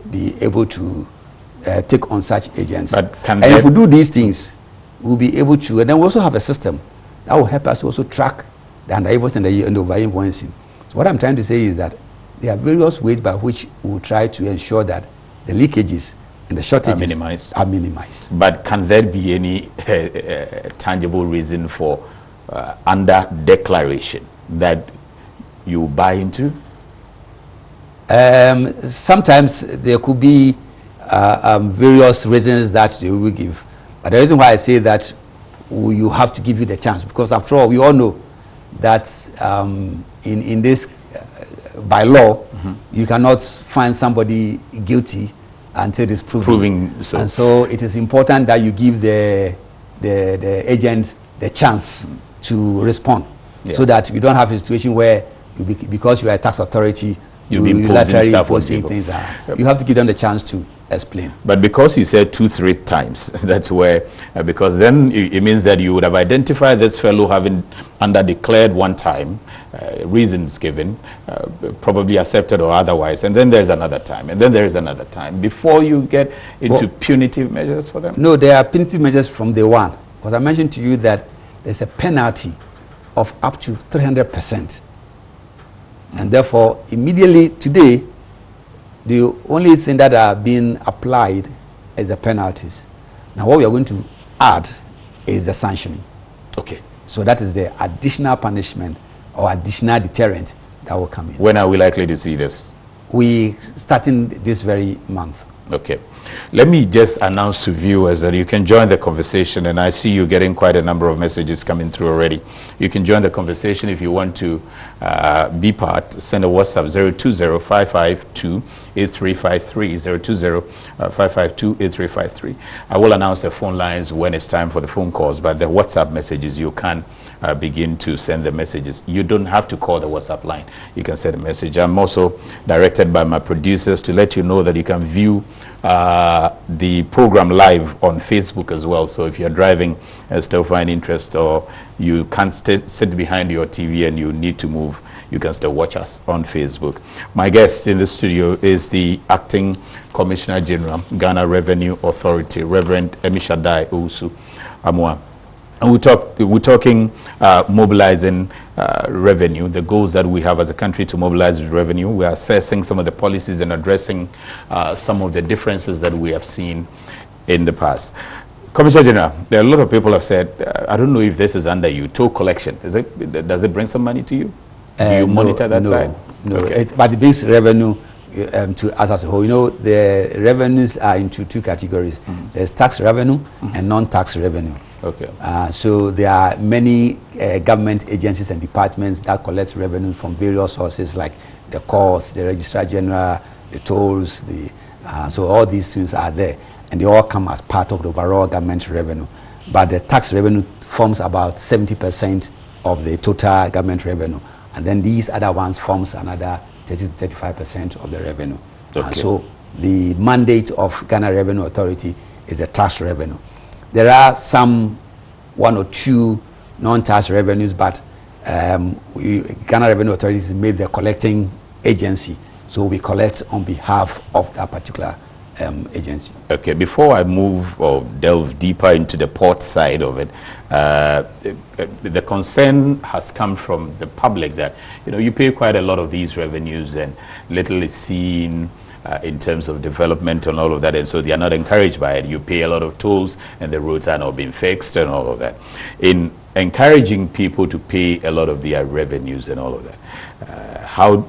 be able to take on such agents. But and if we do these things, we'll be able to, and then we also have a system that will help us also track the under-invoicing and the over-invoicing. So what I'm trying to say is that there are various ways by which we will try to ensure that the leakages and the shortages are minimized. But can there be any tangible reason for under-declaration that you buy into? Sometimes there could be various reasons that they will give. But the reason why I say that you have to give you the chance, because after all, we all know that in this, by law, you cannot find somebody guilty until it is proven. So. And so it is important that you give the agent the chance to respond, so that you don't have a situation where because you are a tax authority, you'll be imposing stuff on people. Things you have to give them the chance to explain. But because you said 2-3 times, that's where, because then it means that you would have identified this fellow having under-declared one time, reasons given, probably accepted or otherwise, and then there's another time, and then there's another time, before you get into punitive measures for them? No, there are punitive measures from day one. Because I mentioned to you that there's a penalty of up to 300%. And therefore, immediately today, the only thing that are being applied is the penalties. Now, what we are going to add is the sanctioning. Okay. So that is the additional punishment or additional deterrent that will come in. When are we likely to see this? We starting this very month. Okay. Let me just announce to viewers that you can join the conversation, and I see you getting quite a number of messages coming through already. You can join the conversation if you want to be part. Send a WhatsApp 020-552-8353, 020-552-8353. I will announce the phone lines when it's time for the phone calls, but the WhatsApp messages, you can begin to send the messages. You don't have to call the WhatsApp line. You can send a message. I'm also directed by my producers to let you know that you can view the program live on Facebook as well. So if you're driving and still find interest, or you can't sit behind your TV and you need to move, you can still watch us on Facebook. My guest in the studio is the Acting Commissioner General, Ghana Revenue Authority, Reverend Emishadai Owusu Amwa. And we're talking mobilizing revenue, the goals that we have as a country to mobilize revenue. We are assessing some of the policies and addressing some of the differences that we have seen in the past. Commissioner General, there are a lot of people have said, I don't know if this is under you, toll collection. Does it bring some money to you? Do you monitor that side? No, okay. But it brings revenue to us as a whole. You know, the revenues are into two categories. There's tax revenue and non-tax revenue. Okay. So there are many government agencies and departments that collect revenue from various sources, like the courts, the Registrar General, the tolls, so all these things are there, and they all come as part of the overall government revenue. But the tax revenue forms about 70% of the total government revenue, and then these other ones forms another 30 to 35% of the revenue. Okay. So the mandate of Ghana Revenue Authority is the tax revenue. There are one or two non-tax revenues, but Ghana Revenue Authority is made the collecting agency, so we collect on behalf of that particular agency. Okay, before I move or delve deeper into the port side of it, the concern has come from the public that, you know, you pay quite a lot of these revenues and little is seen in terms of development and all of that, and so they are not encouraged by it. You pay a lot of tolls and the roads are not being fixed and all of that. In encouraging people to pay a lot of their revenues and all of that, how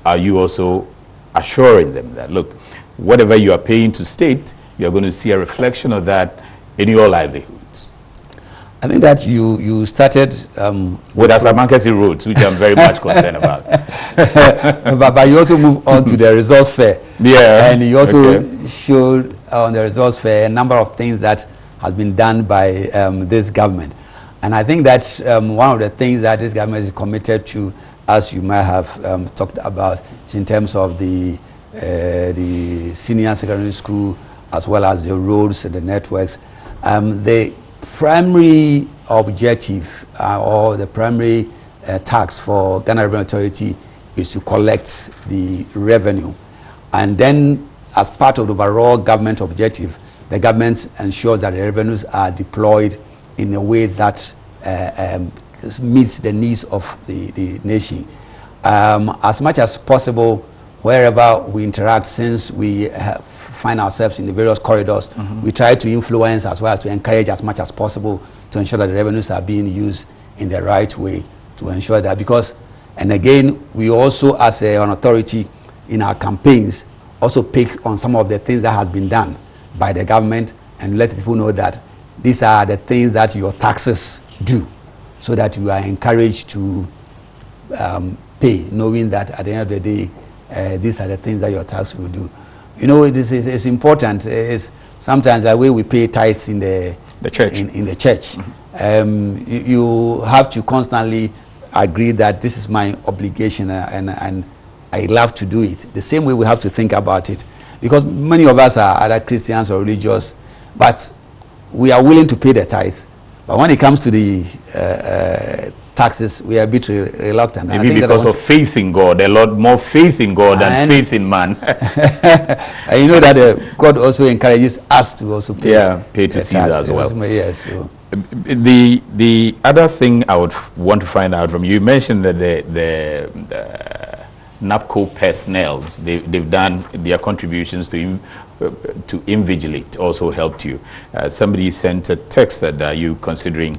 are you also assuring them that, look, whatever you are paying to state, you are going to see a reflection of that in your livelihoods? I think that you started with Asamankasi roads, which I'm very much concerned about. but you also move on to the results fair. Yeah. And you also showed on the results fair a number of things that has been done by this government. And I think that one of the things that this government is committed to, as you might have talked about, is in terms of the the senior secondary school, as well as the roads and the networks. The primary objective or the primary task for Ghana Revenue Authority is to collect the revenue. And then, as part of the overall government objective, the government ensures that the revenues are deployed in a way that meets the needs of the nation. As much as possible, wherever we interact, since we find ourselves in the various corridors, we try to influence as well as to encourage as much as possible to ensure that the revenues are being used in the right way, to ensure that, because, and again, we also as an authority in our campaigns also pick on some of the things that has been done by the government and let people know that these are the things that your taxes do, so that you are encouraged to pay, knowing that at the end of the day, these are the things that your tax will do. You know, it's important. It's sometimes the way we pay tithes in the church. In the church, you have to constantly agree that this is my obligation, and I love to do it. The same way we have to think about it, because many of us are either Christians or religious, but we are willing to pay the tithes. But when it comes to the taxes, we are a bit reluctant. Maybe because of faith in God, a lot more faith in God than faith in man. And you know that God also encourages us to also pay. Yeah, pay to Caesar as well. Yes. So. The other thing I would want to find out from you, you mentioned that the NAPCO personnel, they've done their contributions to Invigilate also helped you. Somebody sent a text that are you considering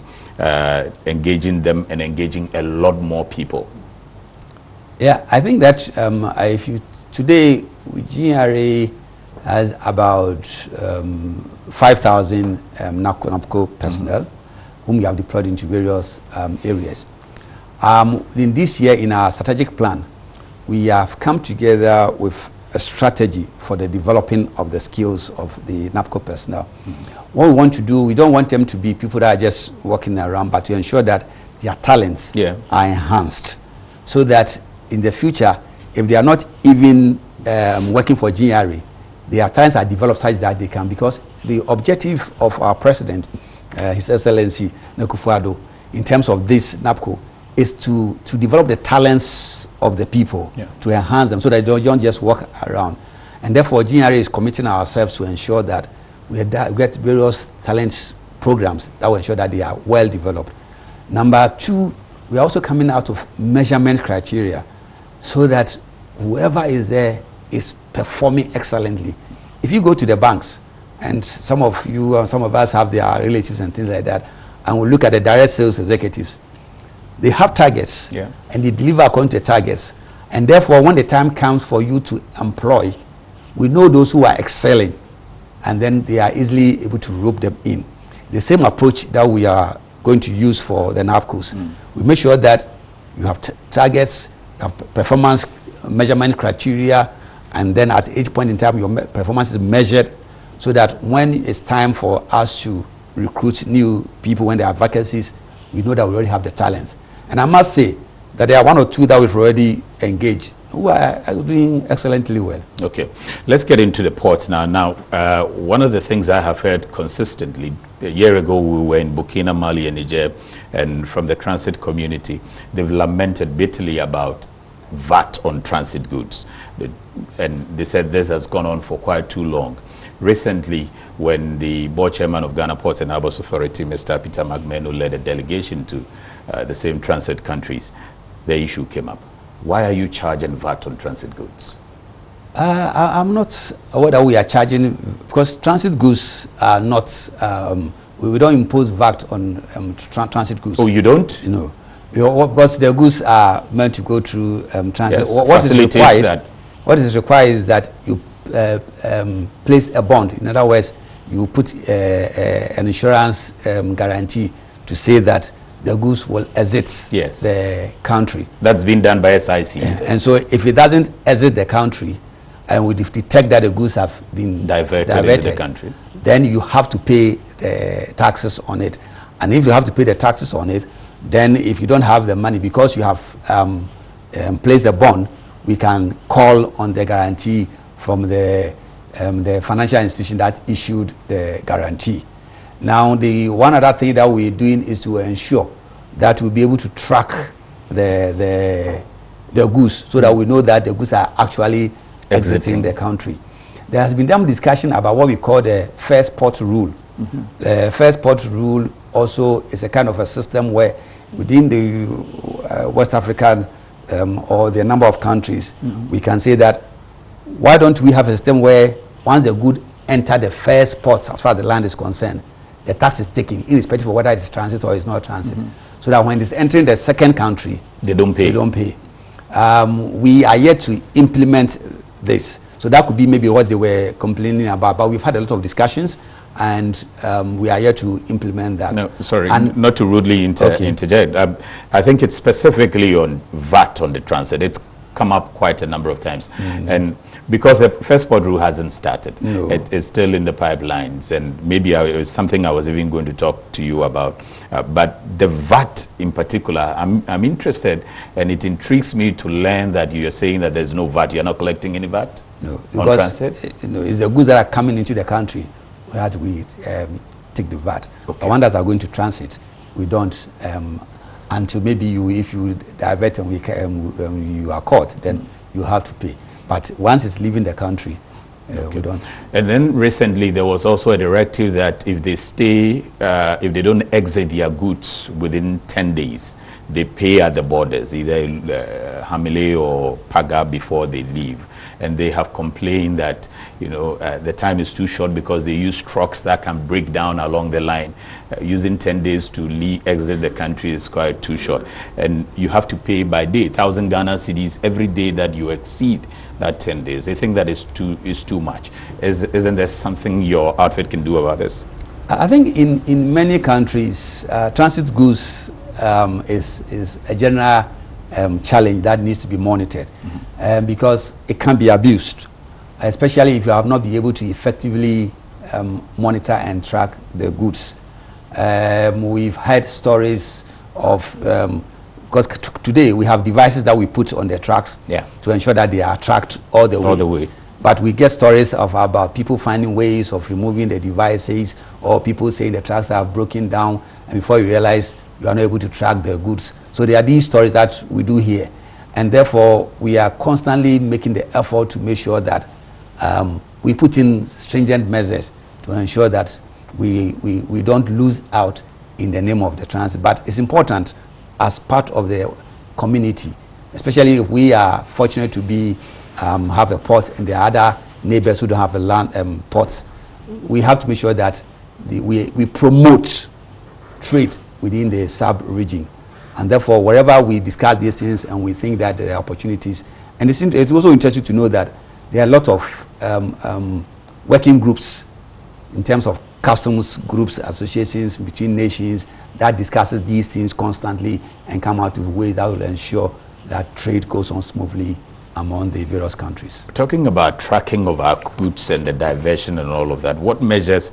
engaging them and engaging a lot more people? Yeah, I think that if you today GRA has about 5,000 NAPCO personnel whom we have deployed into various areas. In this year, in our strategic plan, we have come together with a strategy for the developing of the skills of the NAPCO personnel. What we want to do, we don't want them to be people that are just walking around, but to ensure that their talents are enhanced, so that in the future, if they are not even working for GRA, their talents are developed such that they can, because the objective of our president, His Excellency Nekufuado, in terms of this NAPCO, is to develop the talents of the people, to enhance them so that they don't just walk around. And therefore, GRA is committing ourselves to ensure that we get various talents programs that will ensure that they are well developed. Number two, we are also coming out of measurement criteria so that whoever is there is performing excellently. If you go to the banks, and some of you and some of us have their relatives and things like that, and we look at the direct sales executives, they have targets, and they deliver according to targets. And therefore, when the time comes for you to employ, we know those who are excelling, and then they are easily able to rope them in. The same approach that we are going to use for the NAPCOs. We make sure that you have targets, you have performance measurement criteria, and then at each point in time, your performance is measured, so that when it's time for us to recruit new people, when there are vacancies, we know that we already have the talents. And I must say that there are one or two that we've already engaged who are doing excellently well. Okay, let's get into the ports now. Now, one of the things I have heard consistently, a year ago we were in Burkina, Mali and Niger, and from the transit community, they've lamented bitterly about VAT on transit goods. And they said this has gone on for quite too long. Recently, when the board chairman of Ghana Ports and Harbours Authority, Mr. Peter Magmeno, led a delegation to the same transit countries, the issue came up. Why are you charging VAT on transit goods? I'm not aware that we are charging, because transit goods are not, we don't impose VAT on transit goods. Oh, you don't? No. Because the goods are meant to go through transit. Yes, What is required is that you place a bond. In other words, you put an insurance guarantee to say that the goods will exit the country. That's been done by SIC. And so if it doesn't exit the country, and we detect that the goods have been diverted into the country, then you have to pay the taxes on it. And if you have to pay the taxes on it, then if you don't have the money, because you have placed a bond, we can call on the guarantee from the financial institution that issued the guarantee. Now, the one other thing that we're doing is to ensure that we'll be able to track the goods, so that we know that the goods are actually exiting the country. There has been some discussion about what we call the first port rule. The first port rule also is a kind of a system where within the West African or the number of countries, we can say that why don't we have a system where once the good enter the first ports, as far as the land is concerned, the tax is taken, irrespective of whether it's transit or it's not transit. So that when it's entering the second country, they don't pay. We are yet to implement this. So that could be maybe what they were complaining about. But we've had a lot of discussions, and we are yet to implement that. No, sorry, not to rudely interject. I think it's specifically on VAT on the transit. It's come up quite a number of times. And because the first port rule hasn't started, it's still in the pipelines, and maybe it was something I was even going to talk to you about. But the VAT in particular, I'm interested, and it intrigues me to learn that you are saying that there's no VAT. You're not collecting any VAT on transit? It's the goods that are coming into the country that we take the VAT. The ones that are going to transit, we don't. Until maybe if you divert and you are caught, then you have to pay. But once it's leaving the country, we don't. And then recently there was also a directive that if they stay, if they don't exit their goods within 10 days, they pay at the borders, either Hamile or Paga, before they leave. And they have complained that, you know, the time is too short because they use trucks that can break down along the line. Using 10 days to exit the country is quite too short. And you have to pay by day, 1,000 Ghana cedis every day that you exceed that 10 days. They think that is too much. Isn't there something your outfit can do about this? I think in many countries, transit goods is a general challenge that needs to be monitored, because it can be abused, especially if you have not been able to effectively monitor and track the goods. We've heard stories of, because today we have devices that we put on the trucks to ensure that they are tracked all the way. But we get stories about people finding ways of removing the devices, or people saying the trucks are broken down, and before you realize, you are not able to track the goods. So there are these stories that we do here, and therefore we are constantly making the effort to make sure that we put in stringent measures to ensure that we don't lose out in the name of the transit. But it's important as part of the community, especially if we are fortunate to be have a port and there are other neighbors who don't have a land ports. We have to make sure that we promote trade within the sub-region, and therefore wherever we discuss these things and we think that there are opportunities, and it's also interesting to know that there are a lot of working groups in terms of customs groups, associations between nations that discusses these things constantly and come out with ways that will ensure that trade goes on smoothly among the various countries. Talking about tracking of our goods and the diversion and all of that, what measures,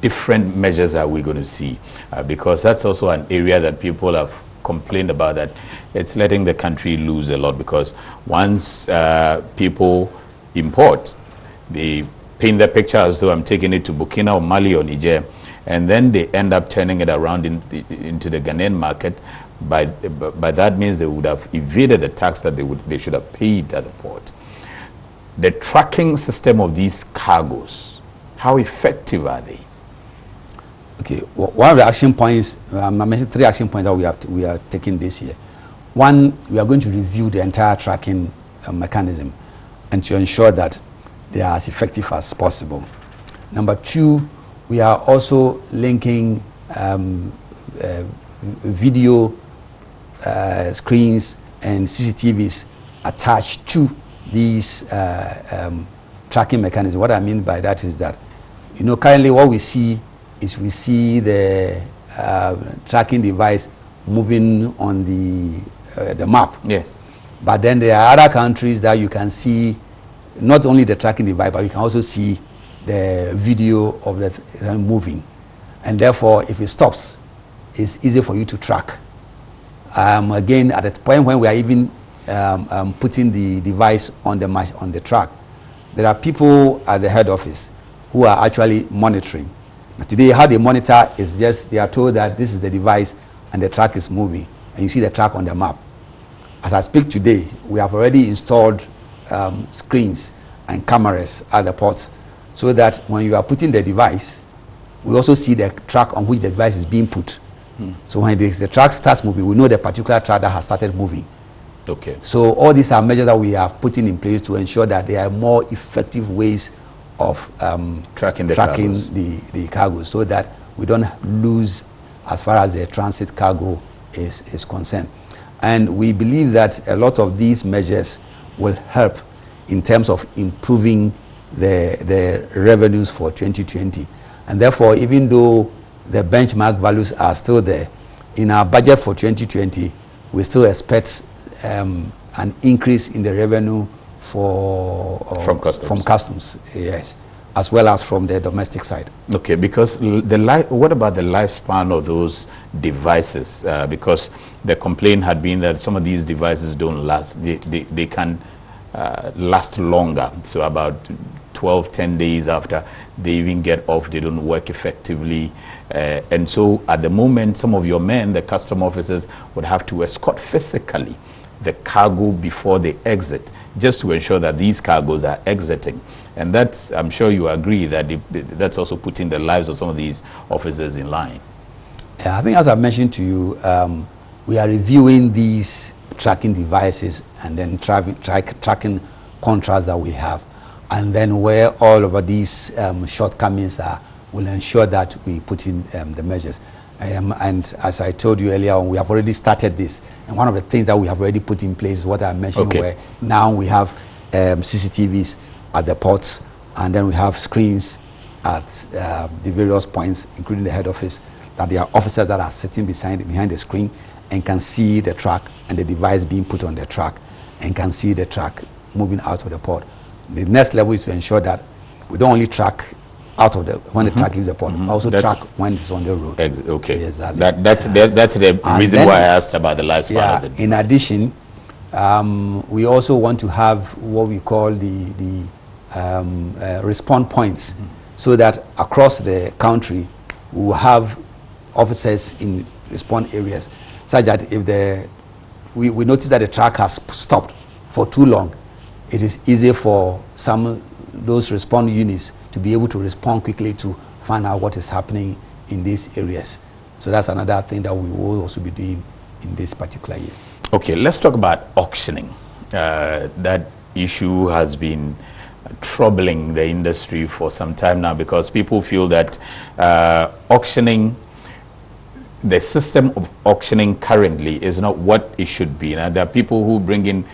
different measures are we going to see? Because that's also an area that people have complained about, that it's letting the country lose a lot, because once people import, they paint the picture as though I'm taking it to Burkina or Mali or Niger, and then they end up turning it around into the Ghanaian market. By that means they would have evaded the tax that they should have paid at the port. The tracking system of these cargoes, how effective are they? Okay, one of the action points, I mentioned 3 action points that we are taking this year. One, we are going to review the entire tracking mechanism and to ensure that they are as effective as possible. Number 2, we are also linking video screens and CCTVs attached to these tracking mechanisms. What I mean by that is that, you know, currently what we see is the tracking device moving on the map. Yes. But then there are other countries that you can see not only the tracking device, but you can also see the video of the moving. And therefore, if it stops, it's easy for you to track. Again, at the point when we are even putting the device on the track, there are people at the head office who are actually monitoring. But today, how they monitor is just they are told that this is the device and the truck is moving, and you see the truck on the map. As I speak today, we have already installed screens and cameras at the ports, so that when you are putting the device, we also see the track on which the device is being put. So when the track starts moving, we know the particular track that has started moving. Okay. So all these are measures that we have put in place to ensure that there are more effective ways of tracking the cargo, so that we don't lose as far as the transit cargo is concerned. And we believe that a lot of these measures will help in terms of improving the revenues for 2020. And therefore, even though the benchmark values are still there, in our budget for 2020, we still expect an increase in the revenue from customs, yes, as well as from the domestic side. Okay, because what about the lifespan of those devices? Because the complaint had been that some of these devices don't last. They can last longer. So about 10 days after they even get off, they don't work effectively. And so at the moment, some of your men, the custom officers, would have to escort physically the cargo before they exit, just to ensure that these cargoes are exiting. And that's, I'm sure you agree, that that's also putting the lives of some of these officers in line. Yeah, I think as I mentioned to you, we are reviewing these tracking devices and then tracking contracts that we have. And then where all of these shortcomings are, we'll ensure that we put in the measures. And as I told you earlier on, we have already started this. And one of the things that we have already put in place is what I mentioned, where now we have CCTVs at the ports, and then we have screens at the various points, including the head office, that there are officers that are sitting behind the screen and can see the truck and the device being put on the truck, and can see the truck moving out of the port. The next level is to ensure that we don't only track out of when the truck leaves the port, also track when it's on the road. Okay, exactly. That's the reason why I asked about the lifespan. Yeah, in addition, we also want to have what we call the response points, so that across the country we will have officers in response areas, such that if we notice that the truck has stopped for too long, it is easy for those response units to be able to respond quickly to find out what is happening in these areas. So that's another thing that we will also be doing in this particular year. Okay, let's talk about auctioning. That issue has been troubling the industry for some time now, because people feel that auctioning, the system of auctioning currently is not what it should be. Now, there are people who bring in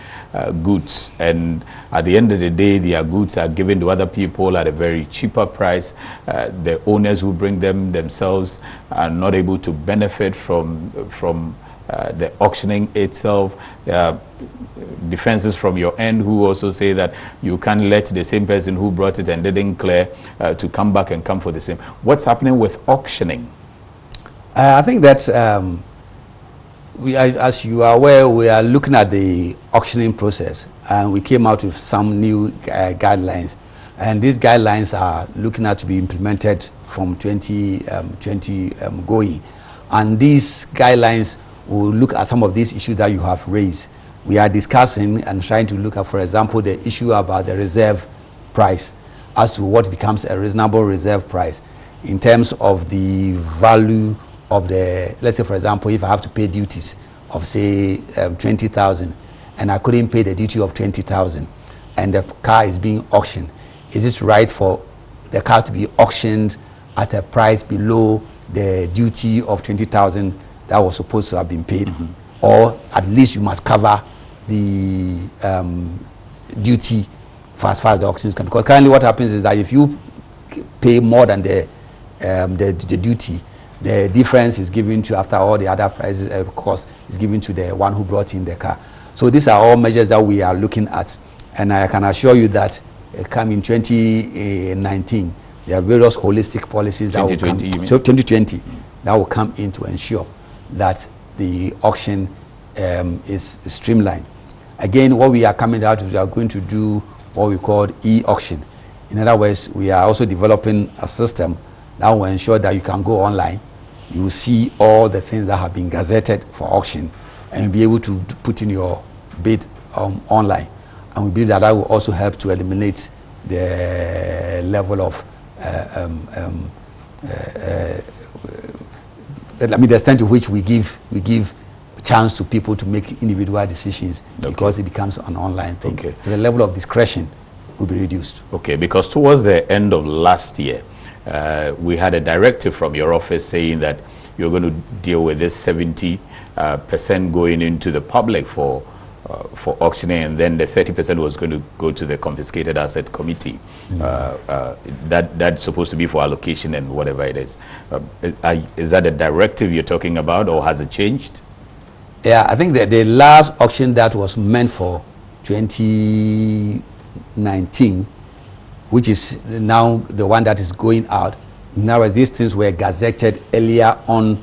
goods, and at the end of the day, their goods are given to other people at a very cheaper price. The owners who bring them themselves are not able to benefit from the auctioning itself. There are defenses from your end who also say that you can't let the same person who brought it and didn't clear to come back and come for the same. What's happening with auctioning? I think that as you are aware, we are looking at the auctioning process, and we came out with some new guidelines, and these guidelines are looking at to be implemented from 2020 going, and these guidelines will look at some of these issues that you have raised. We are discussing and trying to look at, for example, the issue about the reserve price, as to what becomes a reasonable reserve price in terms of the value of the, let's say, for example, if I have to pay duties of, say, 20,000, and I couldn't pay the duty of 20,000, and the car is being auctioned, is it right for the car to be auctioned at a price below the duty of 20,000 that was supposed to have been paid? Or at least you must cover the duty for as far as the auction is concerned? Because currently what happens is that if you pay more than the duty, the difference is given to, after all the other prices cost, is given to the one who brought in the car. So these are all measures that we are looking at, and I can assure you that come in 2019, there are various holistic policies that will come, 2020, that will come in to ensure that the auction is streamlined. Again, what we are coming out, we are going to do what we call e-auction. In other words, we are also developing a system that will ensure that you can go online, you will see all the things that have been gazetted for auction, and you'll be able to put in your bid online. And we believe that that will also help to eliminate the level of the extent to which we give chance to people to make individual decisions, because it becomes an online thing. So the level of discretion will be reduced. Okay, because towards the end of last year, we had a directive from your office saying that you're going to deal with this 70% going into the public for auctioning, and then the 30% was going to go to the confiscated asset committee. That's supposed to be for allocation and whatever it is. Is that a directive you're talking about, or has it changed? Yeah, I think that the last auction that was meant for 2019, which is now the one that is going out, now these things were gazetted earlier on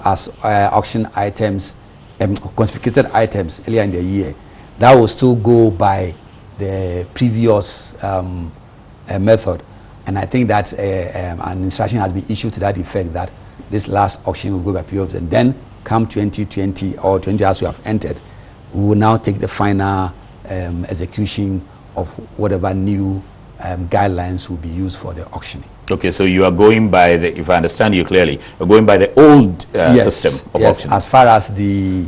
as auction items, confiscated items earlier in the year. That will still go by the previous method, and I think that an instruction has been issued to that effect that this last auction will go by previous, and then come 2020 or 20 as we have entered, we will now take the final execution of whatever new guidelines will be used for the auctioning. Okay, so you are going by the, if I understand you clearly, you're going by the old system of auction. As far as the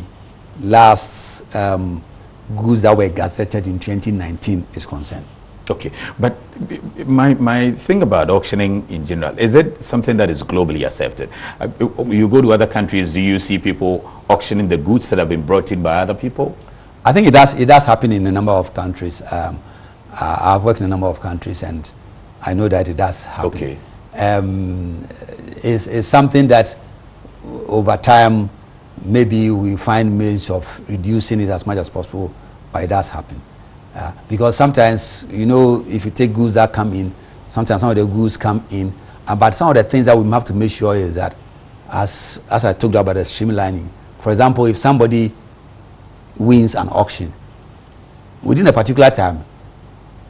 last goods that were gazetted in 2019 is concerned. Okay, but my thing about auctioning in general, is it something that is globally accepted? You go to other countries, do you see people auctioning the goods that have been brought in by other people? I think it does happen in a number of countries. I've worked in a number of countries, and I know that it does happen. Okay. It's something that over time maybe we find means of reducing it as much as possible, but it does happen. Because sometimes, you know, if you take goods that come in, sometimes some of the goods come in, but some of the things that we have to make sure is that, as I talked about the streamlining, for example, if somebody wins an auction, within a particular time,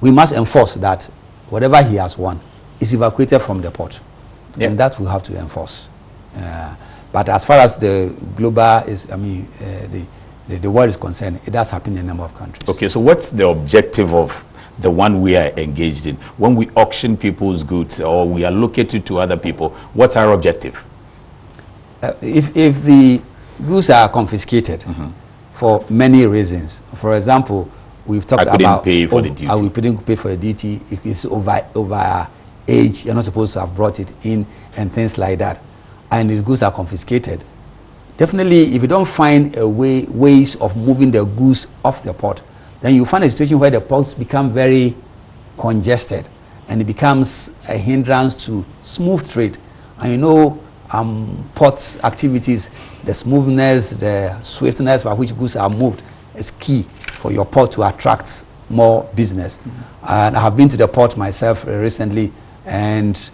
we must enforce that whatever he has won is evacuated from the port. Yeah. And that we have to enforce. But as far as the global is, I mean, the world is concerned, it does happen in a number of countries. Okay, so what's the objective of the one we are engaged in? When we auction people's goods or we allocate it to other people, what's our objective? If the goods are confiscated for many reasons, for example, we've talked about... I couldn't pay for the duty. We couldn't pay for the duty. If it's over age, you're not supposed to have brought it in and things like that. And these goods are confiscated. Definitely, if you don't find a ways of moving the goods off the port, then you find a situation where the ports become very congested, and it becomes a hindrance to smooth trade. And you know, ports activities, the smoothness, the swiftness by which goods are moved is key for your port to attract more business. And I have been to the port myself recently, and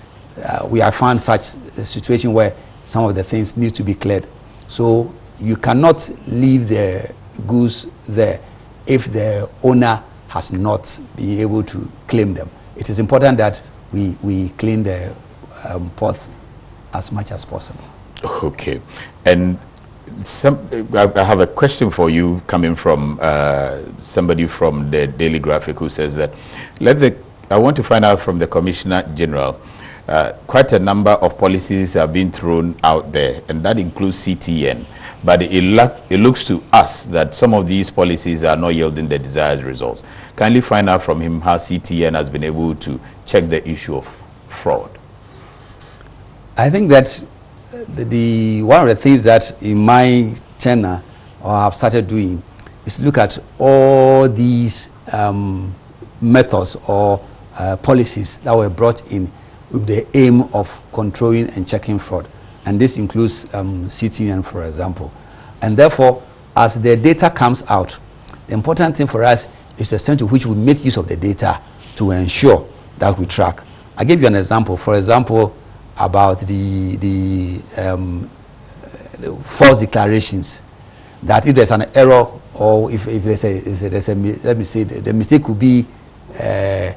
we have found such a situation where some of the things need to be cleared. So you cannot leave the goods there if the owner has not been able to claim them. It is important that we clean the ports as much as possible. Okay. And I have a question for you coming from somebody from the Daily Graphic who says that, I want to find out from the Commissioner General, quite a number of policies are being thrown out there, and that includes CTN. But it looks to us that some of these policies are not yielding the desired results. Kindly find out from him how CTN has been able to check the issue of fraud. I think that one of the things that in my tenure or I've started doing is look at all these methods or policies that were brought in with the aim of controlling and checking fraud. And this includes CTN, for example. And therefore, as the data comes out, the important thing for us is the extent to which we make use of the data to ensure that we track. I'll give you an example. For example, about the false declarations, that if there's an error or if there's a let me say, the mistake could be a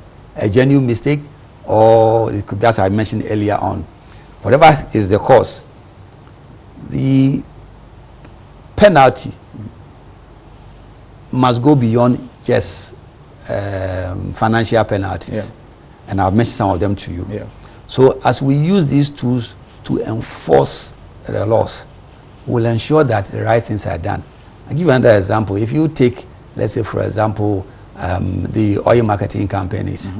genuine mistake, or it could be, as I mentioned earlier on, whatever is the cause, the penalty must go beyond just financial penalties. Yeah. And I've mentioned some of them to you. Yeah. So as we use these tools to enforce the laws, we'll ensure that the right things are done. I'll give you another example. If you take, let's say, for example, the oil marketing companies,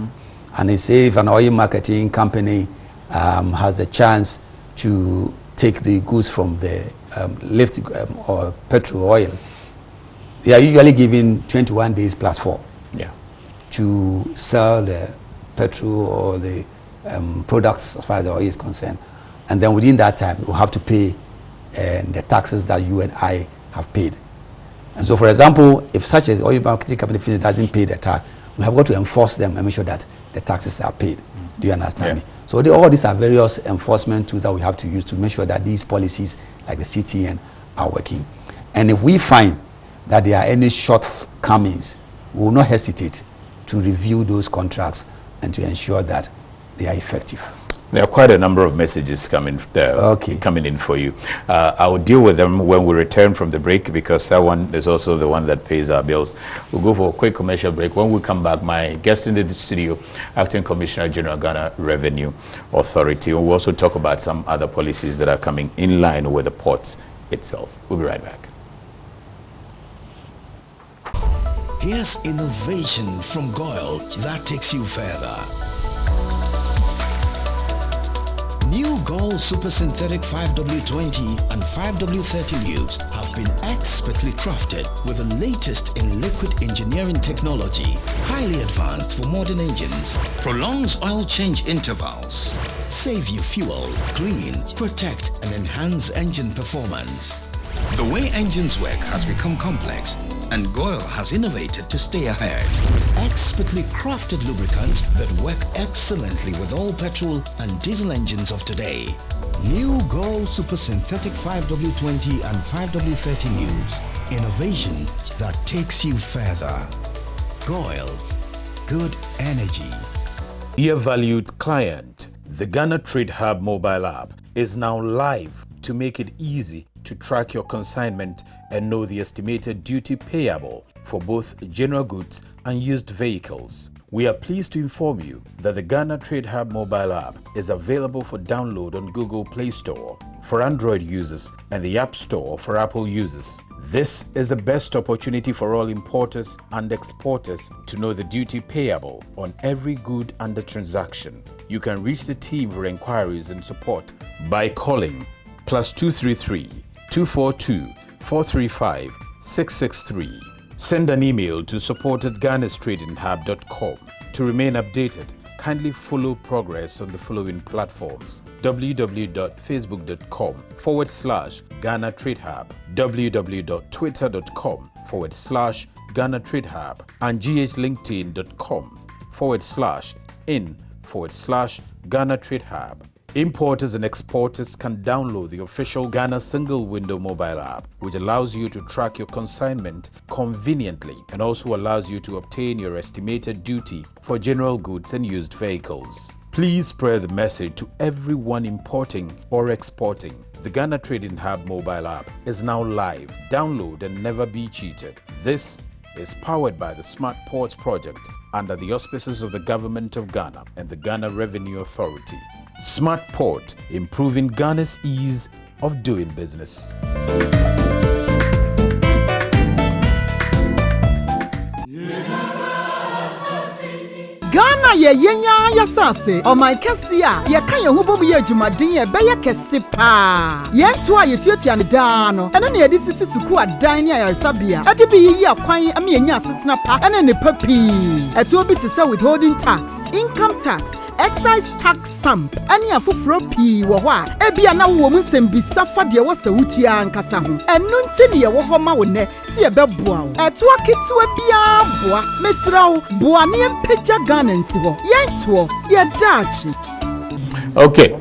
and they say if an oil marketing company has the chance to take the goods from the lift or petrol oil, they are usually given 21 days plus 4 to sell the petrol or the products as far as the oil is concerned. And then within that time, you have to pay the taxes that you and I have paid. And so, for example, if such an oil marketing company doesn't pay the tax, we have got to enforce them and make sure that the taxes are paid. Do you understand me? So all these are various enforcement tools that we have to use to make sure that these policies, like the CTN, are working. And if we find that there are any shortcomings, we will not hesitate to review those contracts and to ensure that they are effective. There are quite a number of messages coming in for you. I will deal with them when we return from the break, because that one is also the one that pays our bills. We'll go for a quick commercial break. When we come back, my guest in the studio, Acting Commissioner General, Ghana Revenue Authority. We'll also talk about some other policies that are coming in line with the ports itself. We'll be right back. Here's innovation from Goyle that takes you further. New Gold Super Synthetic 5W20 and 5W30 lubes have been expertly crafted with the latest in liquid engineering technology, highly advanced for modern engines, prolongs oil change intervals, save you fuel, clean, protect and enhance engine performance. The way engines work has become complex, and Goyle has innovated to stay ahead. Expertly crafted lubricants that work excellently with all petrol and diesel engines of today. New Goyle Super Synthetic 5W20 and 5W30 lubes. Innovation that takes you further. Goyle. Good energy. Dear valued client, the Ghana Trade Hub mobile app is now live to make it easy to track your consignment and know the estimated duty payable for both general goods and used vehicles. We are pleased to inform you that the Ghana Trade Hub mobile app is available for download on Google Play Store for Android users and the App Store for Apple users. This is the best opportunity for all importers and exporters to know the duty payable on every good under transaction. You can reach the team for inquiries and support by calling +233 242 435 663. Send an email to support@ghanastradinghub.com. To remain updated, kindly follow progress on the following platforms: www.facebook.com/Ghana Trade Hub, www.twitter.com/Ghana Trade Hub, and ghlinkedin.com/in/Ghana Trade Hub. Importers and exporters can download the official Ghana Single Window mobile app, which allows you to track your consignment conveniently and also allows you to obtain your estimated duty for general goods and used vehicles. Please spread the message to everyone importing or exporting. The Ghana Trading Hub mobile app is now live. Download and never be cheated. This is powered by the Smart Ports project under the auspices of the Government of Ghana and the Ghana Revenue Authority. Smart Port, improving Ghana's ease of doing business. Ghana ye yenya yasase o my kesia ye kan ye hubom ye adwumaden ye beye kese pa ye nto a ye tuatua ne daa no ene ne ye de sisi suku adan ne ayaresabia ade bi yi akwan am ye nya asetena pa ene ne papi eto bi te say withholding tax, income tax, excise tax stamp ani afoforo pi wo ho a ebia na wo mu sembisa fa de wo sawutua nkasa ho enu nti ne ye wo ho ma wo ne si ye beboa wo eto aketua bia boa mesra wo boa ne empagya Ghana nsi ho ye nto ye dachi. Okay.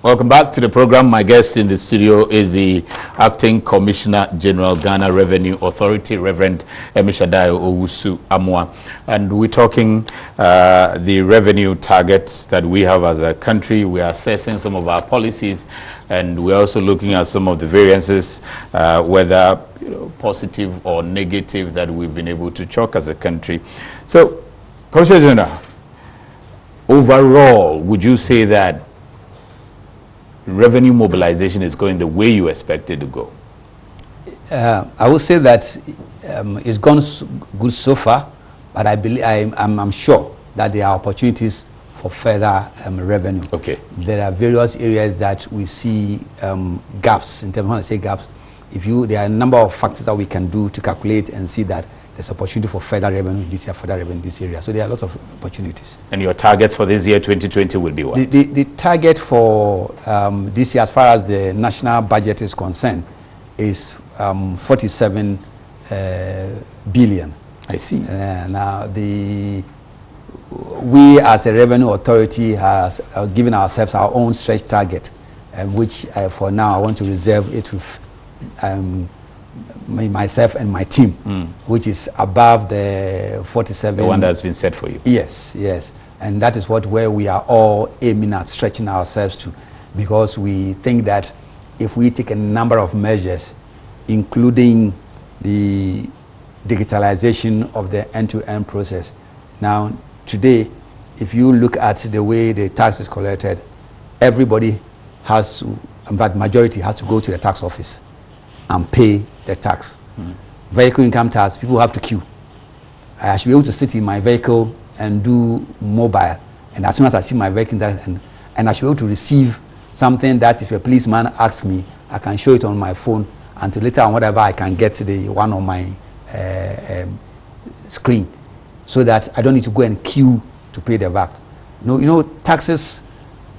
Welcome back to the program. My guest in the studio is the Acting Commissioner General, Ghana Revenue Authority, Reverend Emishadayo Owusu Amwa. And we're talking the revenue targets that we have as a country. We are assessing some of our policies, and we're also looking at some of the variances, whether positive or negative, that we've been able to chalk as a country. So, Commissioner General, overall, would you say that revenue mobilization is going the way you expect it to go? I would say that it's gone good so far, but I believe I'm sure that there are opportunities for further revenue. Okay. There are various areas that we see gaps. In terms of when I say gaps, there are a number of factors that we can do to calculate and see that there's opportunity for further revenue this year, further revenue in this area. So there are a lot of opportunities. And your targets for this year, 2020, will be what? The target for this year, as far as the national budget is concerned, is 47 billion. I see. Now, we as a revenue authority has given ourselves our own stretch target, which for now I want to reserve it with myself and my team, which is above the 47. The one that's been set for you. Yes, yes. And that is where we are all aiming at, stretching ourselves to, because we think that if we take a number of measures, including the digitalization of the end-to-end process. Now, today, if you look at the way the tax is collected, everybody has to, in fact, majority has to go to the tax office and pay the tax. Vehicle income tax, people have to queue. I should be able to sit in my vehicle and do mobile, and as soon as I see my vehicle tax, and I should be able to receive something that if a policeman asks me, I can show it on my phone, until later on whatever I can get the one on my screen, so that I don't need to go and queue to pay the VAT. No, taxes,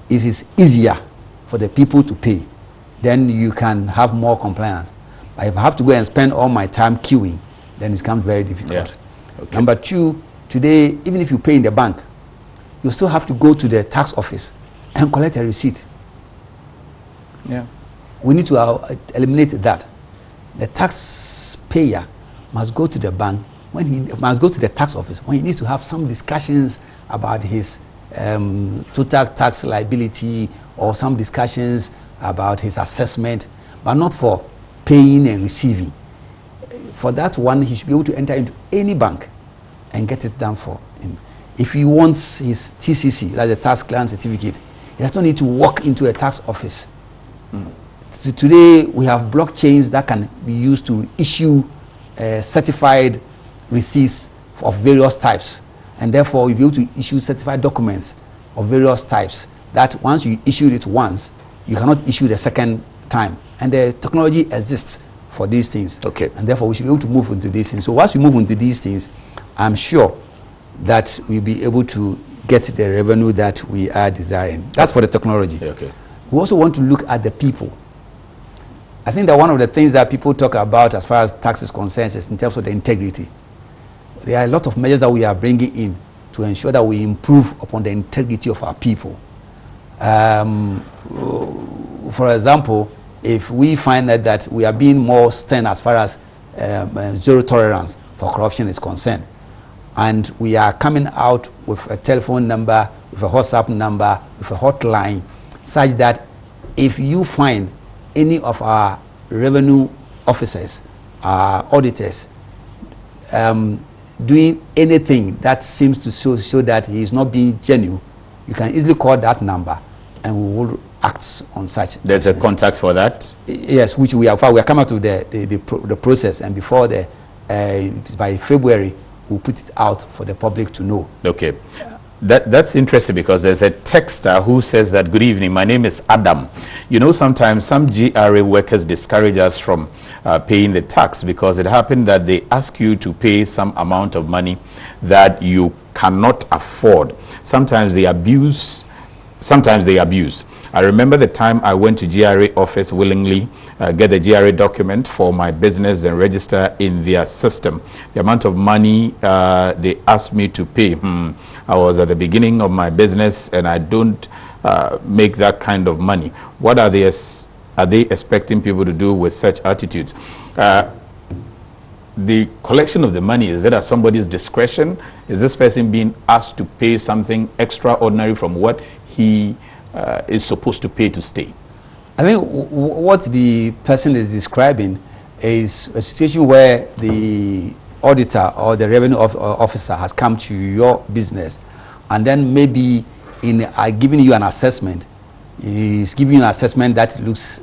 if it's easier for the people to pay, then you can have more compliance. But if I have to go and spend all my time queuing, then it becomes very difficult. Yeah. Okay. Number two, today, even if you pay in the bank, you still have to go to the tax office and collect a receipt. Yeah. We need to eliminate that. The taxpayer must go to the bank, must go to the tax office when he needs to have some discussions about his total tax liability, or some discussions about his assessment, but not for paying and receiving. For that one, he should be able to enter into any bank and get it done for him. If he wants his TCC, like the tax clearance certificate, he does not need to walk into a tax office. Today, we have blockchains that can be used to issue certified receipts of various types, and therefore you'll be able to issue certified documents of various types that once you issue it once, you cannot issue the second time. And the technology exists for these things. Okay. And therefore we should be able to move into these things. So once we move into these things, I'm sure that we'll be able to get the revenue that we are desiring. That's for the technology. Okay. We also want to look at the people. I think that one of the things that people talk about as far as tax is concerned is in terms of the integrity. There are a lot of measures that we are bringing in to ensure that we improve upon the integrity of our people. For example, if we find that we are being more stern as far as zero tolerance for corruption is concerned, and we are coming out with a telephone number, with a WhatsApp number, with a hotline, such that if you find any of our revenue officers, our auditors, doing anything that seems to show that he is not being genuine, you can easily call that number and we will act on such. There's a contact for that? Yes, which we are coming out with the process, and before by February we'll put it out for the public to know. Okay. That's interesting, because there's a texter who says that, good evening, my name is Adam. Sometimes some GRA workers discourage us from paying the tax because it happened that they ask you to pay some amount of money that you cannot afford. Sometimes they abuse. I remember the time I went to GRA office willingly, get the GRA document for my business and register in their system. The amount of money they asked me to pay, I was at the beginning of my business and I don't make that kind of money. What are they expecting people to do with such attitudes? The collection of the money, is it at somebody's discretion? Is this person being asked to pay something extraordinary from what he is supposed to pay to stay? I think what the person is describing is a situation where the auditor or the revenue officer has come to your business, and then maybe in giving you an assessment, he's giving you an assessment that looks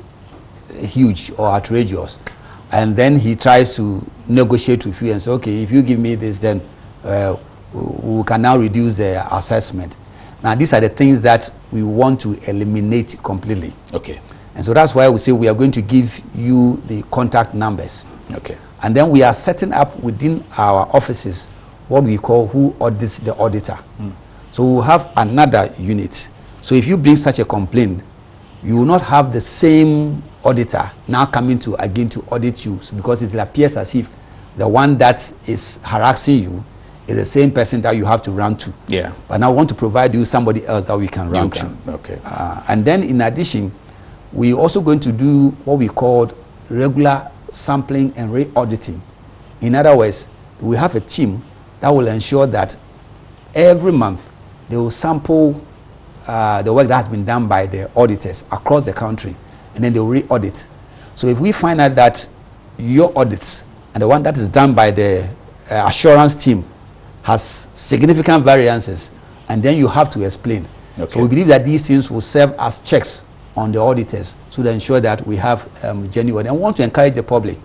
huge or outrageous, and then he tries to negotiate with you and say, okay, if you give me this, then we can now reduce the assessment. Now, these are the things that we want to eliminate completely. Okay. And so that's why we say we are going to give you the contact numbers. Okay. And then we are setting up within our offices what we call who audits the auditor. So we'll have another unit. So if you bring such a complaint, you will not have the same auditor now coming to again to audit you, so because it appears as if the one that is harassing you is the same person that you have to run to. Yeah. But now I want to provide you somebody else that we can run to. Okay. And then in addition, we're also going to do what we call regular sampling and re-auditing. In other words, we have a team that will ensure that every month they will sample the work that has been done by the auditors across the country, and then they will re-audit. So if we find out that your audits and the one that is done by the assurance team has significant variances, and then you have to explain. Okay. So we believe that these things will serve as checks on the auditors to ensure that we have genuine, and we want to encourage the public.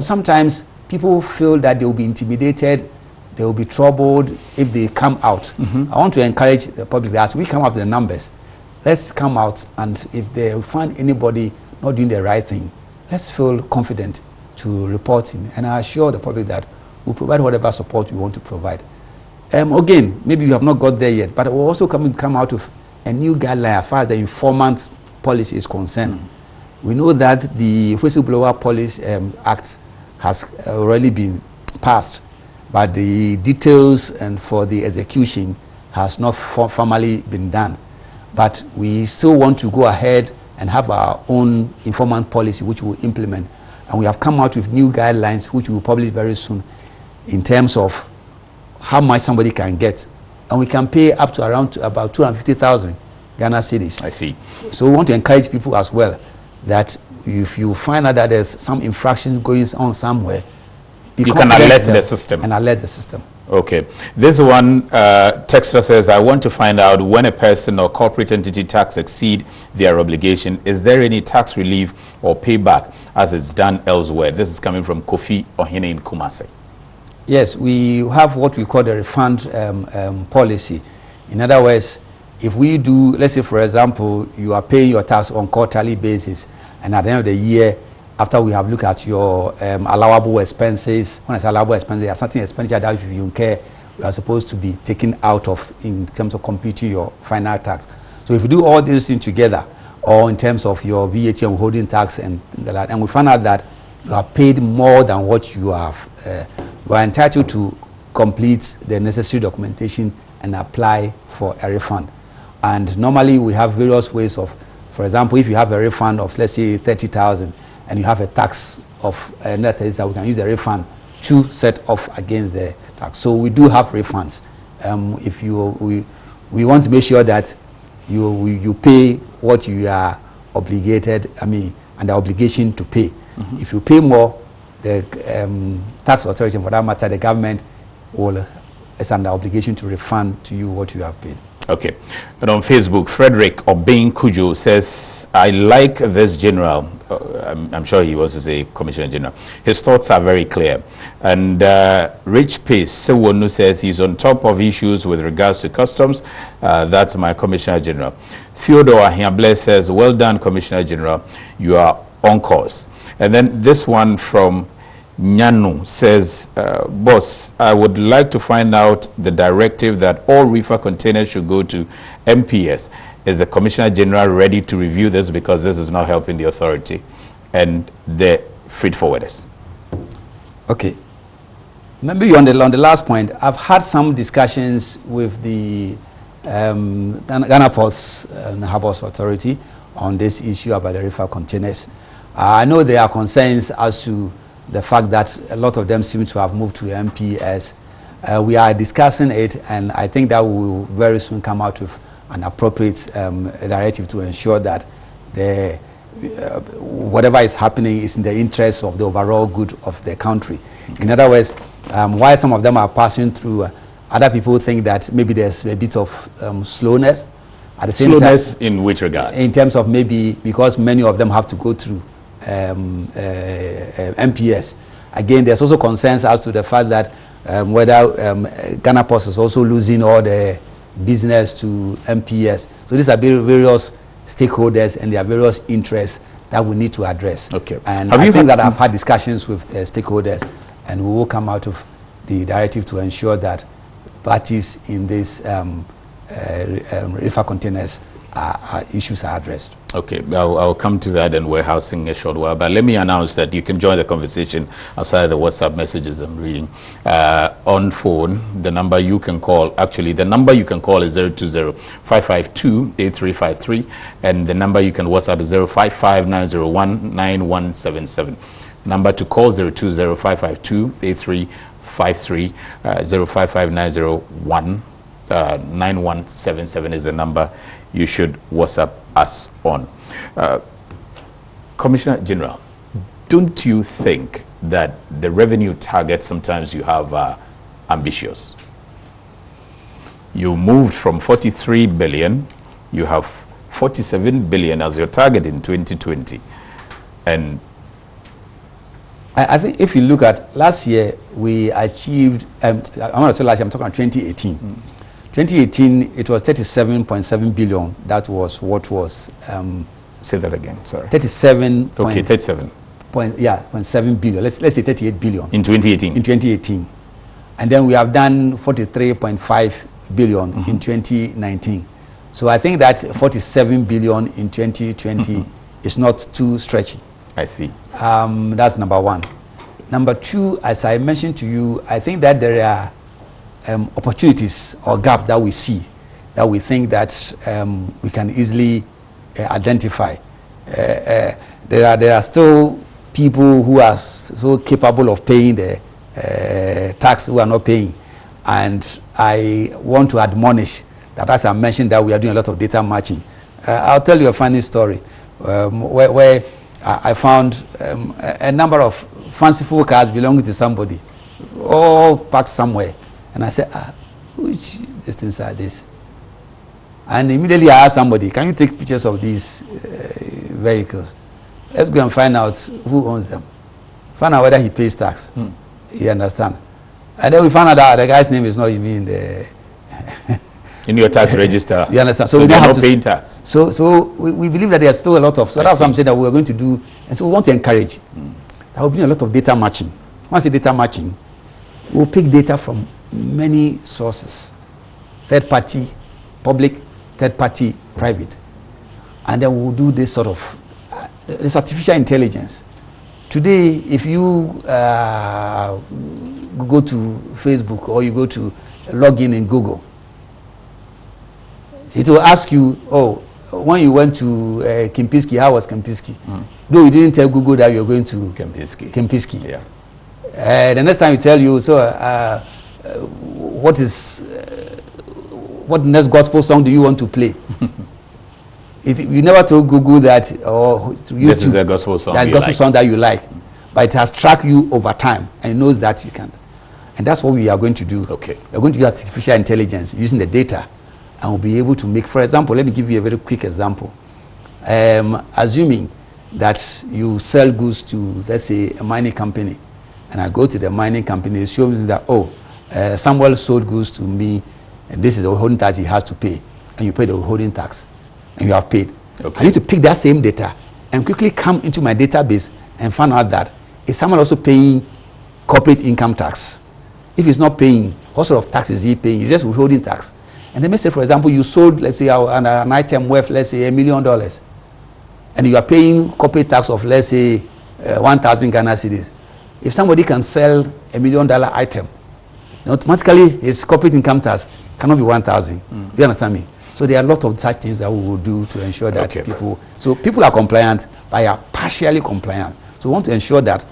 Sometimes people feel that they will be intimidated, they will be troubled if they come out. I want to encourage the public that as we come out with the numbers, let's come out, and if they find anybody not doing the right thing, let's feel confident to report him. And I assure the public that we'll provide whatever support we want to provide. Again, maybe you have not got there yet, but we'll also come out with a new guideline as far as the informant policy is concerned. We know that the Whistleblower Policy Act has already been passed, but the details and for the execution has not formally been done. But we still want to go ahead and have our own informant policy, which we'll implement. And we have come out with new guidelines, which we will publish very soon, in terms of how much somebody can get. And we can pay up to around about 250,000 Ghana cedis. I see. So we want to encourage people as well that if you find out that there's some infraction going on somewhere, you can alert the system. And alert the system. Okay. This one, texter says, I want to find out when a person or corporate entity tax exceed their obligation, is there any tax relief or payback as it's done elsewhere? This is coming from Kofi Ohene in Kumasi. Yes, we have what we call the refund policy. In other words, if we do, let's say for example, you are paying your tax on quarterly basis, and at the end of the year, after we have looked at your allowable expenses, when I say allowable expenses, there are certain expenditure that if you incur, you are supposed to be taken out of in terms of computing your final tax. So if you do all these things together, or in terms of your VAT and withholding tax and we find out that you have paid more than what you have, you are entitled to complete the necessary documentation and apply for a refund. And normally we have various ways of, for example, if you have a refund of, let's say, 30,000, and you have a tax of net, that we can use the refund to set off against the tax. So we do have refunds. If we want to make sure that you pay what you are obligated, and the obligation to pay. If you pay more, the tax authority, for that matter, the government is under obligation to refund to you what you have paid. Okay. And on Facebook, Frederick Obeng Kujo says, I like this general. I'm sure he wants to say Commissioner General. His thoughts are very clear. And Rich Pace Sewonu says he's on top of issues with regards to customs. That's my Commissioner General. Theodore Ahiable says, well done, Commissioner General. You are on course. And then this one from Nyanu says, boss, I would like to find out the directive that all reefer containers should go to MPS. Is the Commissioner General ready to review this, because this is not helping the authority and the freight forwarders? Okay. Maybe on the last point, I've had some discussions with the Ghana Ports and Harbours Authority on this issue about the reefer containers. I know there are concerns as to the fact that a lot of them seem to have moved to MPS. We are discussing it, and I think that we will very soon come out with an appropriate directive to ensure that whatever is happening is in the interest of the overall good of the country. In other words, while some of them are passing through, other people think that maybe there's a bit of slowness. At the same slowness time, in which regard? In terms of maybe because many of them have to go through MPS. Again, there's also concerns as to the fact that whether Ghana Post is also losing all the business to MPS. So these are various stakeholders and there are various interests that we need to address. Okay. And I think that I've had discussions with stakeholders, and we will come out of the directive to ensure that parties in this reefer containers issues are addressed. Okay, I'll come to that and warehousing in a short while, but let me announce that you can join the conversation outside the WhatsApp messages I'm reading. On phone, the number you can call, actually the number you can call is 020-552-8353, and the number you can WhatsApp is 055-901-9177. Number to call 020-552-8353, 055-901-9177 is the number you should WhatsApp us on. Commissioner General, don't you think that the revenue target sometimes you have are ambitious? You moved from 43 billion, you have 47 billion as your target in 2020. And I think if you look at last year, we achieved, I'm not say last year, I'm talking about 2018. 2018, it was 37.7 billion. That was what was... say that again, sorry. 37. Okay, 37. 0.7 billion. Let's say 38 billion. In 2018? In 2018. And then we have done 43.5 billion in 2019. So I think that 47 billion in 2020 is not too stretchy. I see. That's number one. Number two, as I mentioned to you, I think that there are opportunities or gaps that we see, that we think that we can easily identify. There are still people who are so capable of paying the tax who are not paying. And I want to admonish that, as I mentioned, that we are doing a lot of data matching. I'll tell you a funny story where I found a number of fanciful cars belonging to somebody, all parked somewhere. And I said, which things are this? And immediately I asked somebody, can you take pictures of these vehicles? Let's go and find out who owns them. Find out whether he pays tax. You understand? And then we found out that the guy's name is not even in the... in your tax register. You understand? So we don't have to pay tax. So we believe that there's still a lot of... So that's what I'm saying that we're going to do. And so we want to encourage. There will be a lot of data matching. Once the data matching, we'll pick data from many sources. Third party, public, third party, private. And then we'll do this sort of... this artificial intelligence. Today, if you go to Facebook or you go to log in Google, it will ask you, oh, when you went to Kempinski, how was Kempinski? Though you didn't tell Google that you're going to Kempinski. Yeah. The next time you tell you, so what next gospel song do you want to play? You never told Google that, or YouTube, this is a gospel song. That's a gospel song that you like, but it has tracked you over time and it knows that you can. And that's what we are going to do. Okay. We're going to use artificial intelligence using the data, and we'll be able to make, for example, let me give you a very quick example. Assuming that you sell goods to, let's say, a mining company, and I go to the mining company, it shows me that, Samuel sold goods to me, and this is the withholding tax he has to pay, and you pay the withholding tax, and you have paid. Okay. I need to pick that same data and quickly come into my database and find out that is someone also paying corporate income tax? If he's not paying, what sort of tax is he paying? He's just withholding tax. And let me say, for example, you sold, let's say, an item worth, let's say, $1 million, and you are paying corporate tax of, let's say, 1,000 Ghana cedis. If somebody can sell $1 million item automatically his corporate income tax cannot be 1,000. Do you understand me? So there are a lot of such things that we will do to ensure that people are compliant, but are partially compliant. So we want to ensure that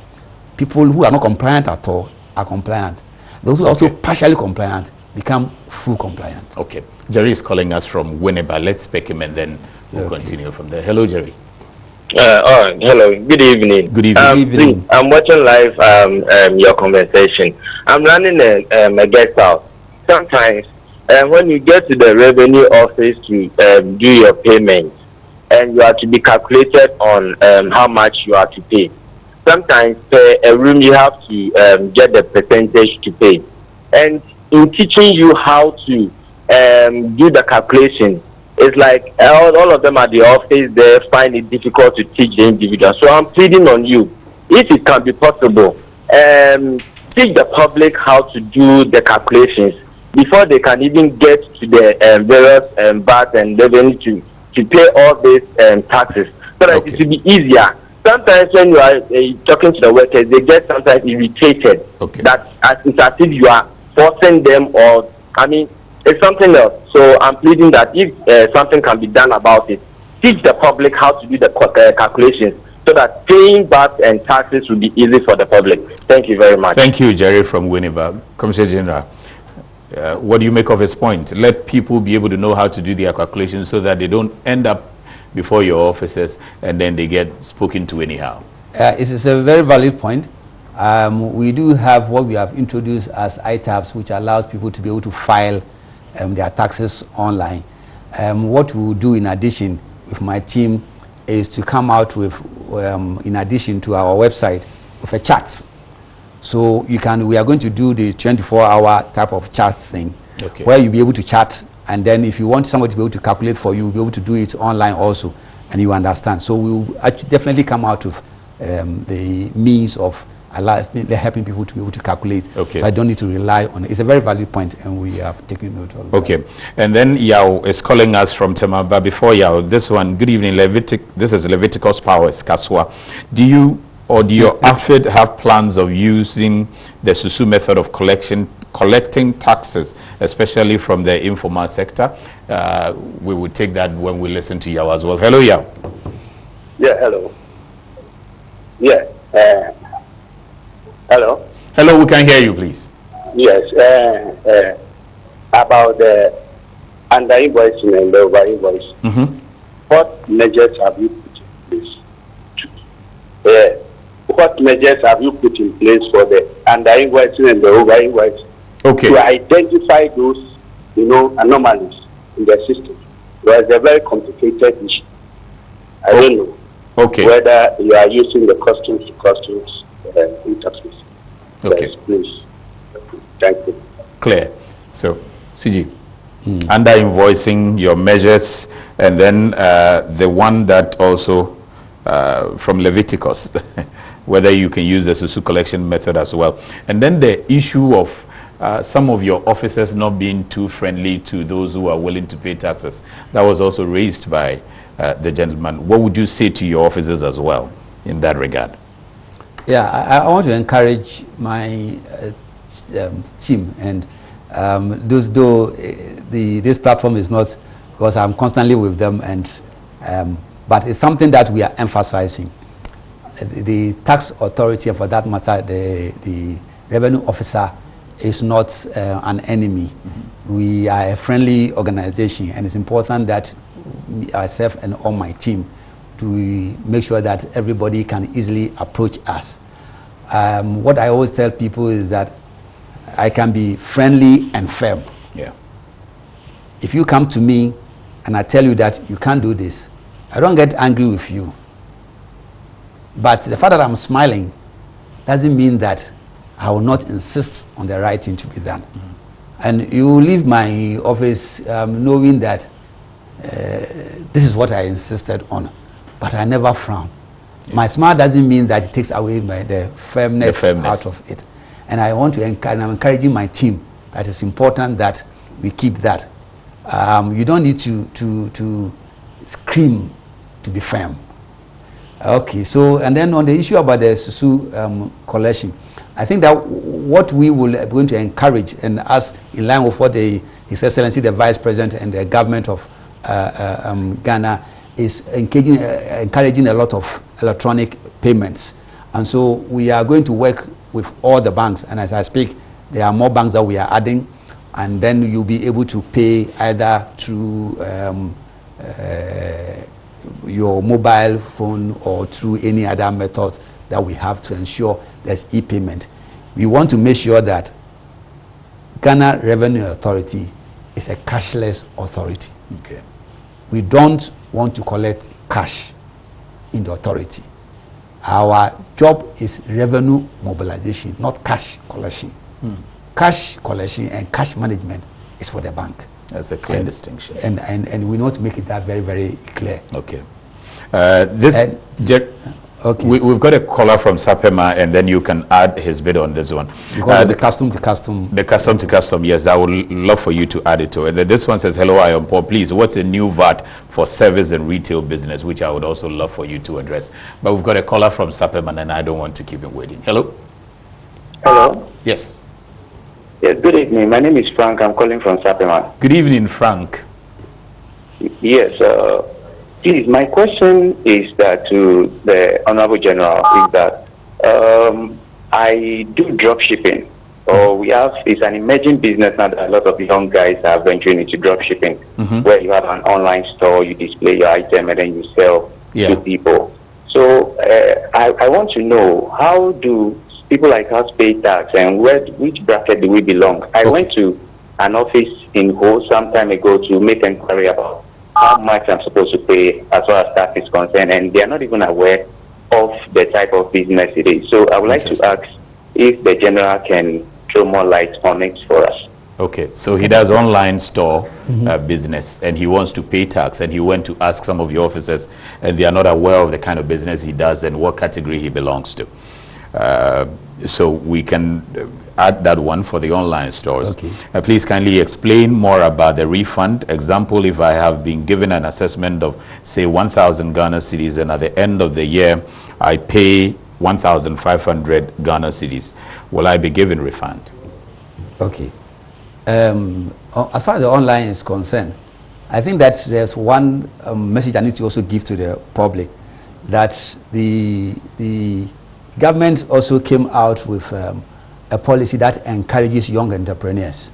people who are not compliant at all are compliant. Those who are also partially compliant become full compliant. Okay. Jerry is calling us from Winneba. Let's pick him and then we'll continue from there. Hello, Jerry. Hello. Good evening. Good evening. Please, I'm watching live your conversation. I'm running a guest house. Sometimes when you get to the revenue office to do your payments, and you are to be calculated on how much you are to pay. Sometimes per a room you have to get the percentage to pay. And in teaching you how to do the calculation, it's like all of them at the office, they find it difficult to teach the individual. So I'm pleading on you, if it can be possible, teach the public how to do the calculations before they can even get to the various VAT and revenue to pay all these taxes, so that it will be easier. Sometimes when you are talking to the workers, they get sometimes irritated that it's as if you are forcing them, or I mean, it's something else. So I'm pleading that if something can be done about it, teach the public how to do the calculations, so that paying VAT and taxes will be easy for the public. Thank you very much. Thank you, Jerry from Winneba. Commissioner General, what do you make of his point? Let people be able to know how to do their calculations so that they don't end up before your offices and then they get spoken to anyhow. It is a very valid point. We do have what we have introduced as ITABs, which allows people to be able to file their taxes online. What we will do in addition with my team is to come out with, in addition to our website, with a chat. So we are going to do the 24-hour type of chat thing, where you'll be able to chat, and then if you want somebody to be able to calculate for you, you'll be able to do it online also, and you understand. So we'll actually definitely come out with the means of helping people to be able to calculate. So I don't need to rely on it. It's a very valid point, and we have taken note of that. And then Yao is calling us from Tema. But before Yao, this one, good evening, this is Leviticus Powers, Kaswa. Do you or do your outfit have plans of using the Susu method of collecting taxes, especially from the informal sector? We will take that when we listen to Yao as well. Hello, Yao. Yeah, hello. Yeah. Hello. Hello, we can hear you, please. Yes. About the under invoicing and the over invoicing. What measures have you put in place? What measures have you put in place for the under invoicing and the over invoicing? To identify those, anomalies in the system. Well, it's a very complicated issue. I don't know whether you are using the customs to customs interface. Please. Thank you. Clear. So, CG, under invoicing, your measures, and then the one that also from Leviticus, whether you can use the Susu collection method as well. And then the issue of some of your officers not being too friendly to those who are willing to pay taxes. That was also raised by the gentleman. What would you say to your officers as well in that regard? Yeah, I want to encourage my team, and this platform is not because I'm constantly with them, and but it's something that we are emphasizing. The tax authority, and for that matter, the revenue officer, is not an enemy. We are a friendly organization, and it's important that myself and all my team to make sure that everybody can easily approach us. What I always tell people is that I can be friendly and firm. If you come to me and I tell you that you can't do this, I don't get angry with you. But the fact that I'm smiling doesn't mean that I will not insist on the right thing to be done. And you leave my office knowing that this is what I insisted on, but I never frown. My smile doesn't mean that it takes away the firmness out of it. And I want to I'm encouraging my team that it's important that we keep that. You don't need to scream to be firm. Okay, so and then on the issue about the Susu collection, I think that what we will going to encourage, and us in line with what His Excellency the Vice President and the government of Ghana is encouraging a lot of electronic payments. And so we are going to work with all the banks, and as I speak, there are more banks that we are adding, and then you'll be able to pay either through your mobile phone or through any other method that we have to ensure there's e-payment. We want to make sure that Ghana Revenue Authority is a cashless authority. Okay. We don't want to collect cash in the authority. Our job is revenue mobilization, not cash collection. Cash collection and cash management is for the bank. That's a clear distinction. And we want to make it that very, very clear. Okay. We've got a caller from Sapema, and then you can add his bid on this one. The custom to custom. The custom to custom, yes, I would love for you to add it to it. This one says, hello, Iron Paul, please, what's a new VAT for service and retail business, which I would also love for you to address. But we've got a caller from Sapema, and I don't want to keep him waiting. Hello? Hello? Yes. Yes, good evening. My name is Frank. I'm calling from Sapema. Good evening, Frank. Yes, please, my question is that to the Honorable General is that I do drop shipping, or it's an emerging business now that a lot of young guys are venturing into drop shipping, where you have an online store, you display your item, and then you sell to people. So I want to know, how do people like us pay tax, and which bracket do we belong? I went to an office in Ho some time ago to make inquiry about how much I'm supposed to pay as far as tax is concerned, and they are not even aware of the type of business it is. So I would like to ask if the General can throw more light on it for us. Okay, so he does online store business, and he wants to pay tax, and he went to ask some of your officers, and they are not aware of the kind of business he does and what category he belongs to. So we can add that one for the online stores. Okay. Please kindly explain more about the refund. Example, if I have been given an assessment of, say, 1,000 Ghana cedis, and at the end of the year, I pay 1,500 Ghana cedis, will I be given refund? Okay. As far as the online is concerned, I think that there's one message I need to also give to the public, that the government also came out with a policy that encourages young entrepreneurs.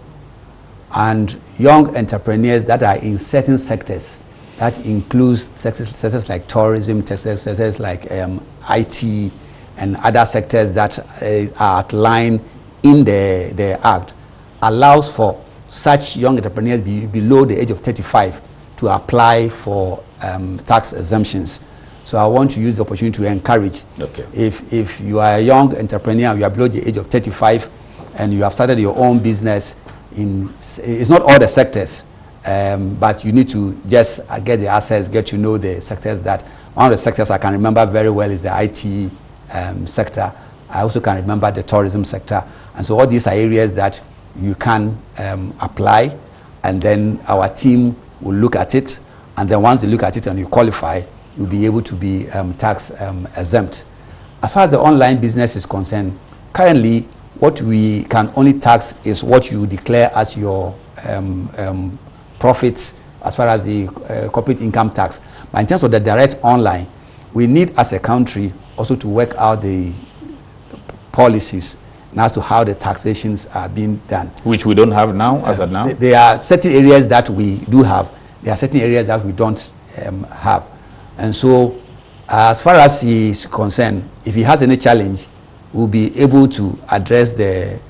And young entrepreneurs that are in certain sectors, that includes sectors like tourism, sectors like IT, and other sectors that are outlined in the Act, allows for such young entrepreneurs below the age of 35 to apply for tax exemptions. So I want to use the opportunity to encourage. Okay. If you are a young entrepreneur, you are below the age of 35, and you have started your own business it's not all the sectors, but you need to just get the access, get to know the sectors. That one of the sectors I can remember very well is the IT sector. I also can remember the tourism sector. And so all these are areas that you can apply, and then our team will look at it, and then once they look at it and you qualify, you'll be able to be tax exempt. As far as the online business is concerned, currently what we can only tax is what you declare as your profits as far as the corporate income tax. But in terms of the direct online, we need as a country also to work out the policies and as to how the taxations are being done. Which we don't have now, as of now? There are certain areas that we do have. There are certain areas that we don't have. And so, as far as he is concerned, if he has any challenge, we'll be able to address the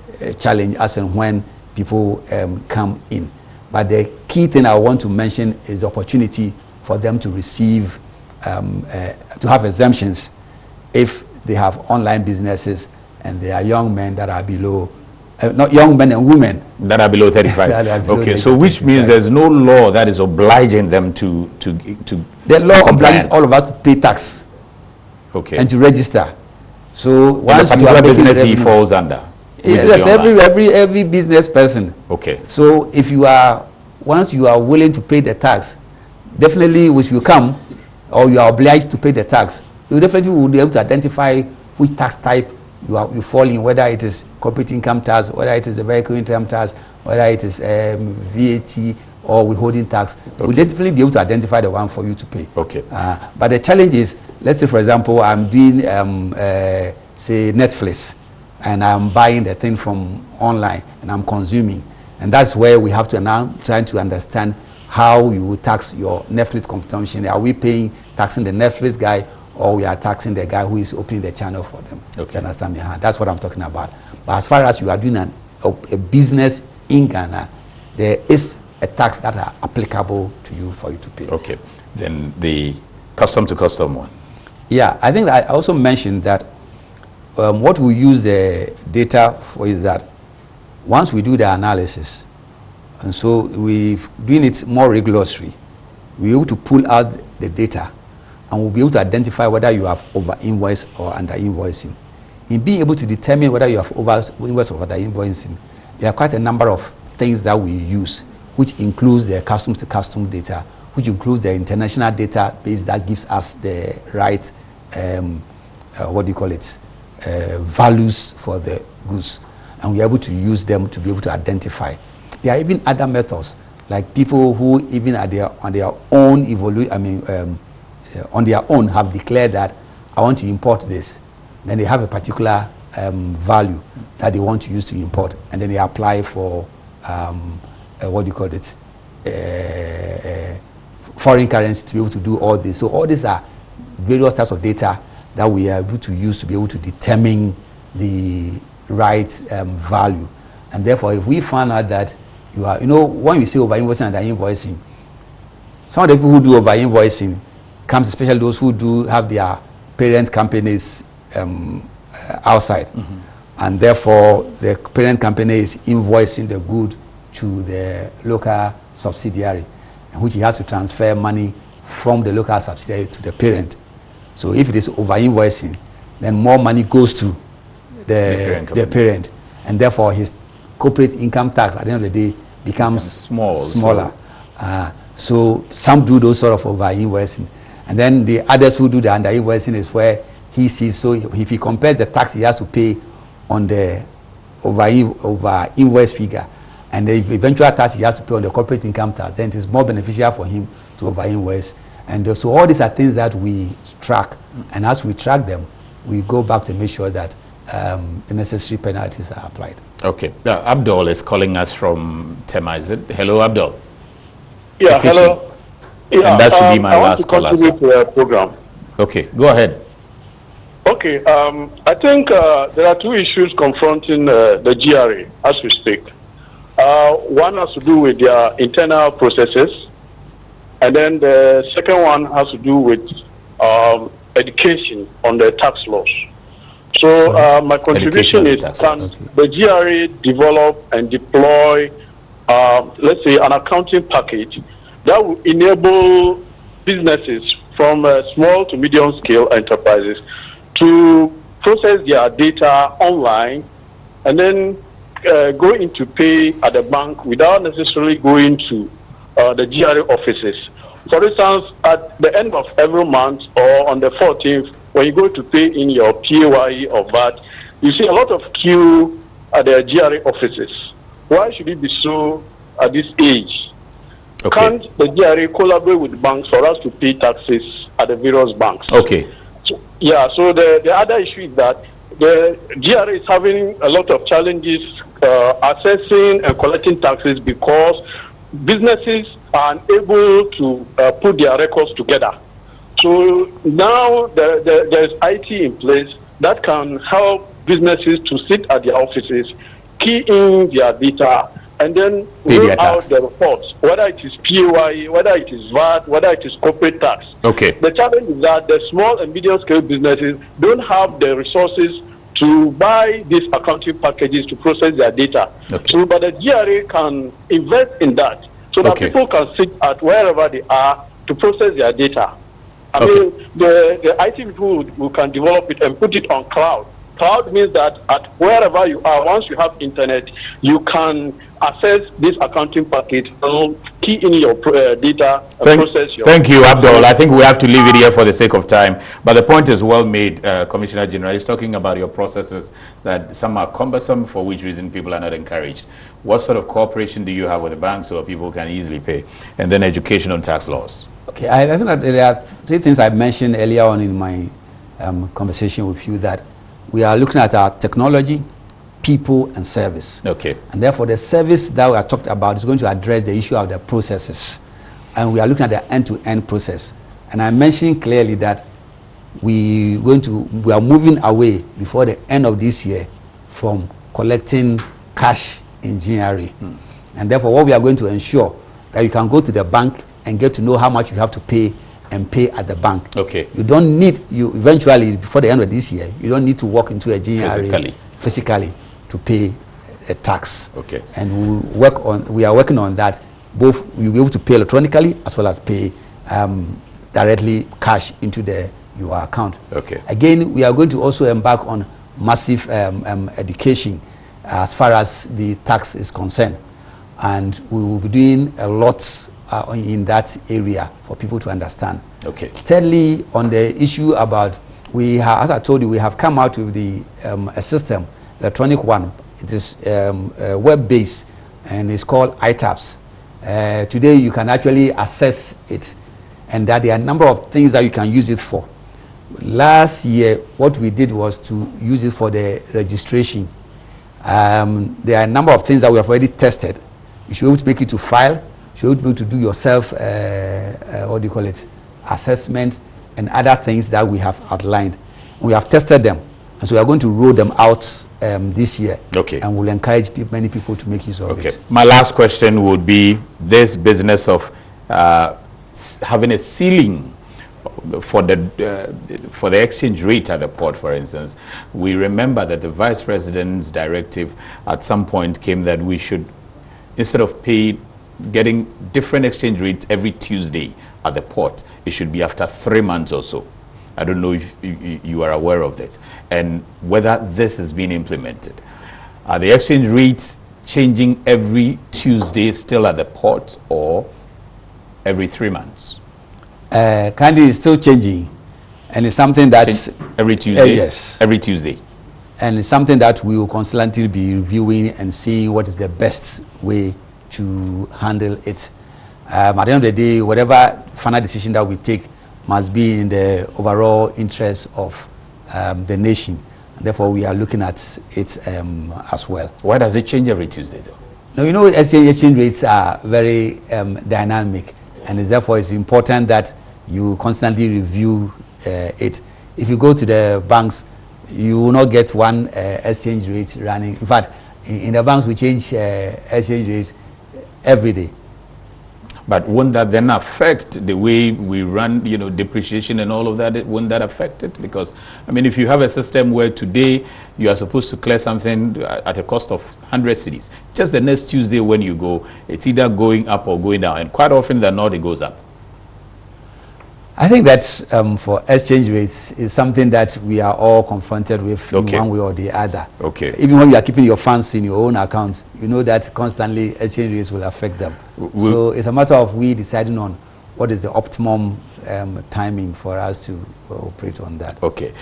challenge as and when people come in. But the key thing I want to mention is the opportunity for them to receive, to have exemptions if they have online businesses and they are young men that are below, not young men and women. That are below 35. That are below okay, 35. So which means there's no law that is obliging them to the law obliges all of us to pay tax. Okay. And to register. So once and the particular business he falls under. Yes, every business person. Okay. So if you are, once you are willing to pay the tax, definitely if you come or you are obliged to pay the tax, you definitely will be able to identify which tax type you fall in, whether it is corporate income tax, whether it is the vehicle income tax, whether it is VAT or withholding tax. We'll definitely be able to identify the one for you to pay. Okay. But the challenge is, let's say for example, I'm doing say Netflix, and I'm buying the thing from online and I'm consuming, and that's where we have to now try to understand how you will tax your Netflix consumption. Are we taxing the Netflix guy, or we are taxing the guy who is opening the channel for them? Okay. You understand me? That's what I'm talking about. But as far as you are doing a business in Ghana, there is a tax that are applicable to you for you to pay. Okay. Then the custom to custom one. Yeah, I think that I also mentioned that what we use the data for is that once we do the analysis, and so we're doing it more rigorously, we're able to pull out the data and we'll be able to identify whether you have over-invoiced or under-invoicing. In being able to determine whether you have over-invoiced or under-invoicing, there are quite a number of things that we use, which includes the custom-to-custom data, which includes the international database that gives us the right, values for the goods. And we're able to use them to be able to identify. There are even other methods, like people who even on their own on their own have declared that I want to import this. Then they have a particular value that they want to use to import, and then they apply for foreign currency to be able to do all this. So all these are various types of data that we are able to use to be able to determine the right value. And therefore, if we find out that you are, when we say over-invoicing and under-invoicing, some of the people who do over-invoicing comes, especially those who have their parent companies outside. Mm-hmm. And therefore, the parent company is invoicing the good to the local subsidiary, in which he has to transfer money from the local subsidiary to the parent. So if it is over-invoicing, then more money goes to the parent, and therefore his corporate income tax at the end of the day becomes smaller. So some do those sort of over-invoicing, and then the others who do the under-invoicing is where he sees, so if he compares the tax he has to pay on the over-invoice figure and the eventual tax he has to pay on the corporate income tax, then it is more beneficial for him to over-invoice. And so all these are things that we track, and as we track them, we go back to make sure that the necessary penalties are applied. Okay. Abdul is calling us from Tema, is it? Hello, Abdul. Yeah, Petition. hello. Yeah, and that should be my last call. I want to contribute to the program. Okay, go ahead. Okay, I think there are two issues confronting the GRA as we speak. One has to do with their internal processes, and then the second one has to do with education on the tax laws. So my contribution is, can the GRA develop and deploy, let's say, an accounting package that will enable businesses from small to medium scale enterprises to process their data online and then go into pay at the bank without necessarily going to the GRA offices. For instance, at the end of every month or on the 14th, when you go to pay in your PAYE or VAT, you see a lot of queue at the GRA offices. Why should it be so at this age? Okay. Can't the GRA collaborate with banks for us to pay taxes at the various banks? Okay. So, yeah, so the other issue is that the GRA is having a lot of challenges assessing and collecting taxes because businesses are unable to put their records together. So now there's IT in place that can help businesses to sit at their offices, key in their data, and then roll out the reports, whether it is PAYE, whether it is VAT, whether it is corporate tax. Okay. The challenge is that the small and medium scale businesses don't have the resources to buy these accounting packages to process their data. Okay. So, but the GRA can invest in that so that people can sit at wherever they are to process their data. I mean, the IT people who can develop it and put it on cloud Cloud means that at wherever you are, once you have internet, you can access this accounting package, key in your data, process your... Thank you, Abdul. I think we have to leave it here for the sake of time. But the point is well made, Commissioner General. He's talking about your processes that some are cumbersome, for which reason people are not encouraged. What sort of cooperation do you have with the banks so people can easily pay? And then education on tax laws. Okay, I think that there are three things I mentioned earlier on in my conversation with you, that we are looking at our technology, people, and service. Okay. And therefore, the service that we are talking about is going to address the issue of the processes. And we are looking at the end-to-end process. And I mentioned clearly that we are moving away before the end of this year from collecting cash in January. And therefore, what we are going to ensure that you can go to the bank and get to know how much you have to pay and pay at the bank. Okay. You don't need, eventually, before the end of this year, you don't need to walk into a GRA physically to pay a tax. Okay. And we are working on that. Both you'll be able to pay electronically as well as pay directly cash into your account. Okay. Again, we are going to also embark on massive education as far as the tax is concerned. And we will be doing a lot in that area for people to understand. Okay. Thirdly, on the issue about, as I told you, we have come out with a system, electronic one. It is web-based and it's called ITAPS. Today you can actually access it, and that there are a number of things that you can use it for. Last year, what we did was to use it for the registration. There are a number of things that we have already tested. You should be able to make it to file. You should be able to do yourself, what do you call it, assessment and other things that we have outlined. We have tested them, and so we are going to roll them out this year. Okay. And we'll encourage many people to make use of it. My last question would be this business of having a ceiling for the exchange rate at the port, for instance. We remember that the Vice President's directive at some point came that we should, instead of getting different exchange rates every Tuesday at the port, it should be after 3 months or so. I don't know if you are aware of that, and whether this is being implemented. Are the exchange rates changing every Tuesday still at the port, or every 3 months? Currently it's still changing, and it's something that's every Tuesday. Yes, every Tuesday. And it's something that we will constantly be reviewing and seeing what is the best way to handle it. At the end of the day, whatever final decision that we take must be in the overall interest of the nation. And therefore, we are looking at it as well. Why does it change every Tuesday, though? Now, you know, exchange rates are very dynamic, and therefore it's important that you constantly review it. If you go to the banks, you will not get one exchange rate running. In fact, in the banks, we change exchange rates every day. But won't that then affect the way we run, depreciation and all of that? Won't that affect it? Because, I mean, if you have a system where today you are supposed to clear something at a cost of 100 cedis, just the next Tuesday when you go, it's either going up or going down. And quite often than not, it goes up. I think that for exchange rates is something that we are all confronted with in one way or the other. Okay. Even when you are keeping your funds in your own accounts, you know that constantly exchange rates will affect them. So it's a matter of we deciding on what is the optimum timing for us to operate on that. Okay.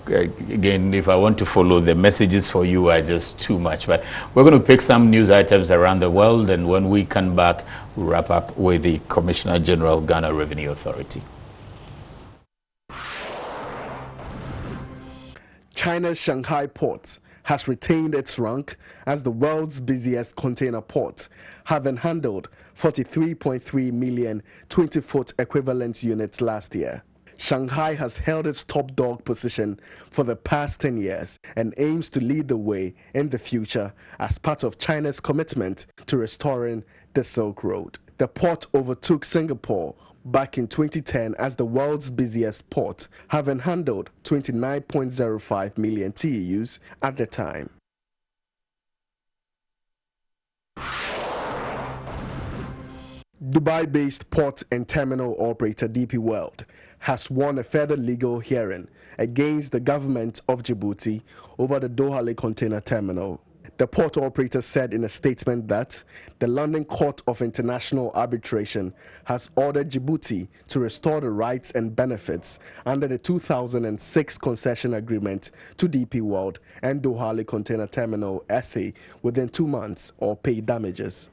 Again, if I want to follow, the messages for you are just too much. But we're going to pick some news items around the world, and when we come back, we'll wrap up with the Commissioner General, Ghana Revenue Authority. China's Shanghai port has retained its rank as the world's busiest container port, having handled 43.3 million 20-foot equivalent units last year. Shanghai has held its top dog position for the past 10 years and aims to lead the way in the future as part of China's commitment to restoring the Silk Road. The port overtook Singapore back in 2010 as the world's busiest port, having handled 29.05 million TEUs at the time. Dubai-based port and terminal operator DP World has won a further legal hearing against the government of Djibouti over the Dohale container terminal. The port operator said in a statement that the London Court of International Arbitration has ordered Djibouti to restore the rights and benefits under the 2006 concession agreement to DP World and Dohale Container Terminal SA within 2 months or pay damages.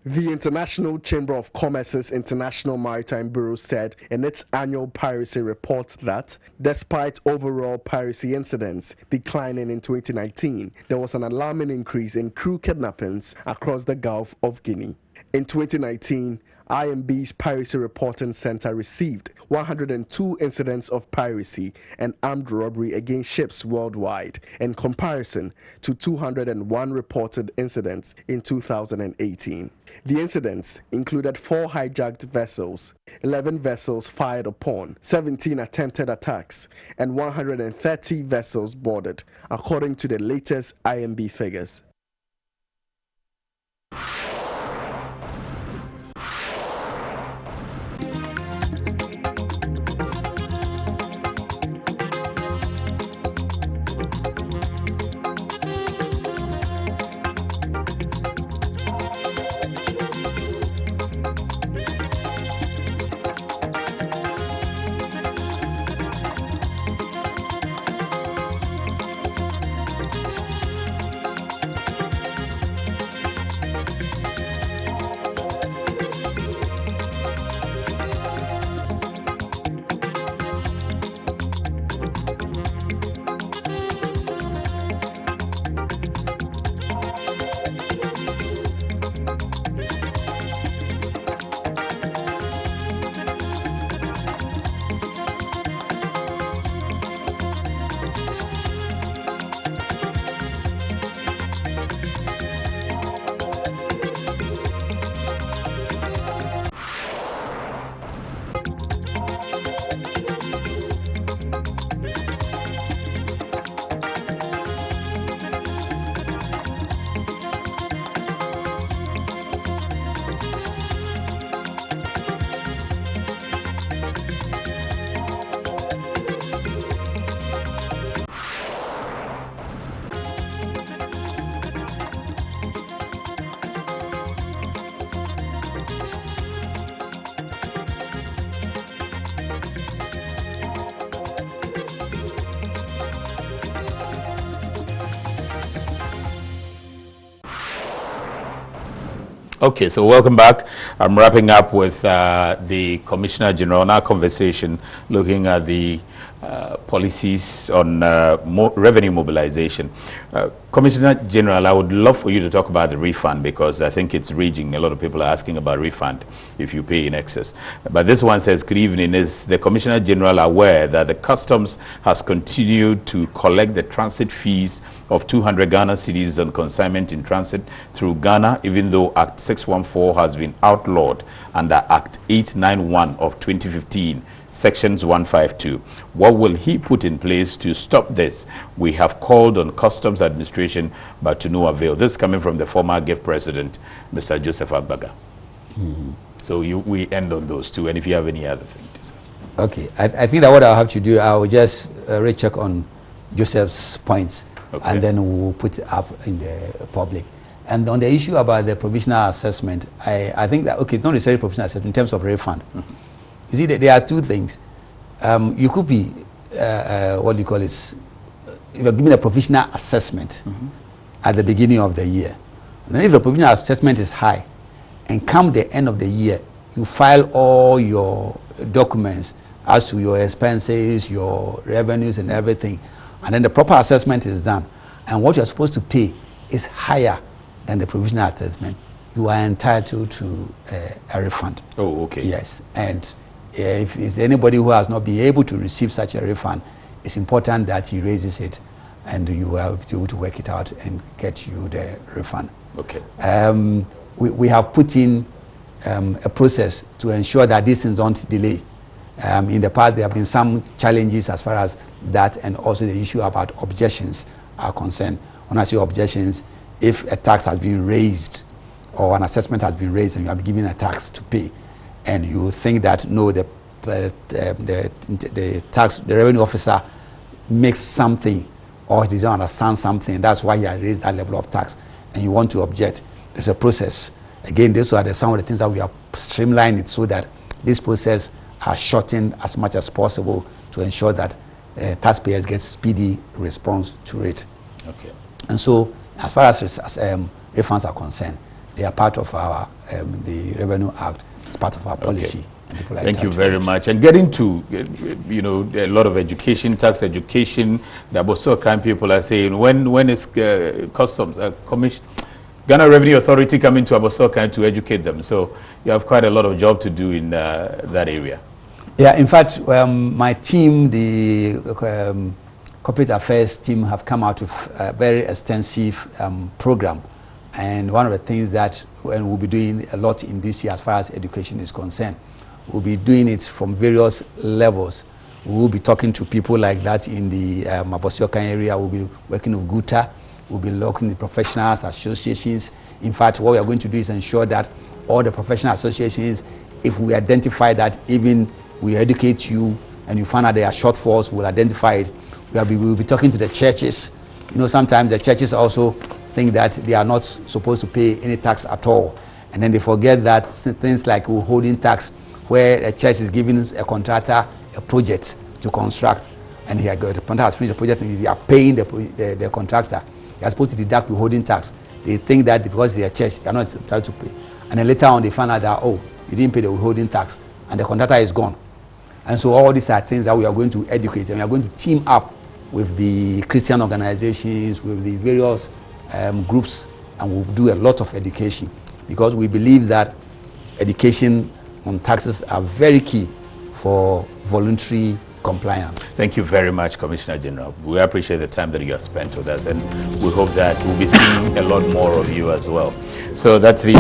The International Chamber of Commerce's International Maritime Bureau said in its annual piracy report that despite overall piracy incidents declining in 2019, there was an alarming increase in crew kidnappings across the Gulf of Guinea. In 2019, IMB's Piracy Reporting Center received 102 incidents of piracy and armed robbery against ships worldwide, in comparison to 201 reported incidents in 2018. The incidents included 4 hijacked vessels, 11 vessels fired upon, 17 attempted attacks, and 130 vessels boarded, according to the latest IMB figures. Okay, so welcome back. I'm wrapping up with the Commissioner General on our conversation, looking at the policies on revenue mobilization. Commissioner General, I would love for you to talk about the refund, because I think it's raging. A lot of people are asking about refund if you pay in excess. But this one says, good evening, is the Commissioner General aware that the Customs has continued to collect the transit fees of 200 Ghana cedis on consignment in transit through Ghana, even though Act 614 has been outlawed under Act 891 of 2015, Sections 152. What will he put in place to stop this? We have called on Customs Administration, but to no avail. This is coming from the former GIF President, Mr. Joseph Agbaga. So we end on those two, and if you have any other things. Okay, I think that what I'll have to do, I'll just recheck on Joseph's points, okay, and then we'll put it up in the public. And on the issue about the provisional assessment, I think that, okay, it's not necessarily provisional assessment in terms of refund. You see, there are two things. You could be, what do you call it, you're given a provisional assessment at the beginning of the year. And then if the provisional assessment is high, and come the end of the year, you file all your documents as to your expenses, your revenues and everything, and then the proper assessment is done, and what you're supposed to pay is higher than the provisional assessment, you are entitled to a refund. Oh, okay. Yes, and if it's anybody who has not been able to receive such a refund, it's important that he raises it and you will be able to work it out and get you the refund. Okay. We have put in a process to ensure that these things don't delay. In the past, there have been some challenges as far as that, and also the issue about objections are concerned. When I say objections, if a tax has been raised or an assessment has been raised and you have been given a tax to pay, and you think that no, the revenue officer makes something or he doesn't understand something, that's why he has raised that level of tax, and you want to object, there's a process. Again, these are some of the things that we are streamlining it so that this process are shortened as much as possible to ensure that taxpayers get speedy response to it. Okay. And so, as far as refunds are concerned, they are part of our the Revenue Act. It's part of our policy. Okay. Thank you very much. And getting to, you know, a lot of education, tax education, the Abosokan people are saying, when is Customs Commission, Ghana Revenue Authority coming to Abosokan to educate them? So you have quite a lot of job to do in that area. Yeah, in fact, my team, the Corporate Affairs team, have come out with a very extensive program. And one of the things that we'll be doing a lot in this year as far as education is concerned, we'll be doing it from various levels. We'll be talking to people like that in the Abosokan area. We'll be working with GUTA. We'll be looking at professionals, associations. In fact, what we are going to do is ensure that all the professional associations, if we identify that even we educate you and you find out there are shortfalls, we'll identify it. We'll be talking to the churches. You know, sometimes the churches also think that they are not supposed to pay any tax at all. And then they forget that things like withholding tax, where a church is giving a contractor a project to construct, and the contractor has finished the project and they are paying the contractor. They are supposed to deduct withholding tax. They think that because they are church, they are not entitled to pay. And then later on they find out that, oh, you didn't pay the withholding tax, and the contractor is gone. And so all these are things that we are going to educate, and we are going to team up with the Christian organizations, with the various groups, and we'll do a lot of education, because we believe that education on taxes are very key for voluntary compliance. Thank you very much, Commissioner General. We appreciate the time that you have spent with us, and we hope that we'll be seeing a lot more of you as well. So that's the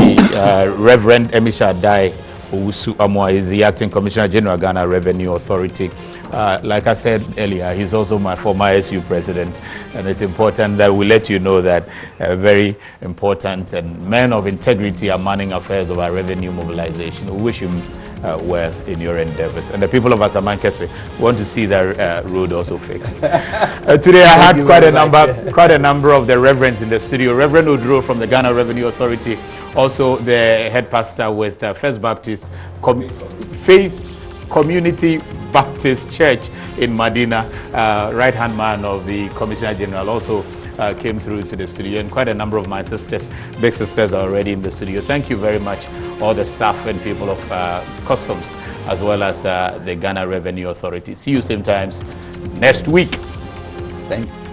Reverend Emisha Dai Owusu Amwa is the Acting Commissioner General, Ghana Revenue Authority. Like I said earlier, he's also my former SU president, and it's important that we let you know that very important and men of integrity are manning affairs of our revenue mobilization. We wish him well in your endeavors. And the people of Asamankese want to see that road also fixed. Today I had quite a number of the reverends in the studio. Reverend Udro from the Ghana Revenue Authority, also the head pastor with First Baptist Faith Community Baptist Church in Medina, right-hand man of the Commissioner General, also came through to the studio, and quite a number of my sisters, big sisters, are already in the studio. Thank you very much, all the staff and people of Customs, as well as the Ghana Revenue Authority. See you same times next week. Thank you.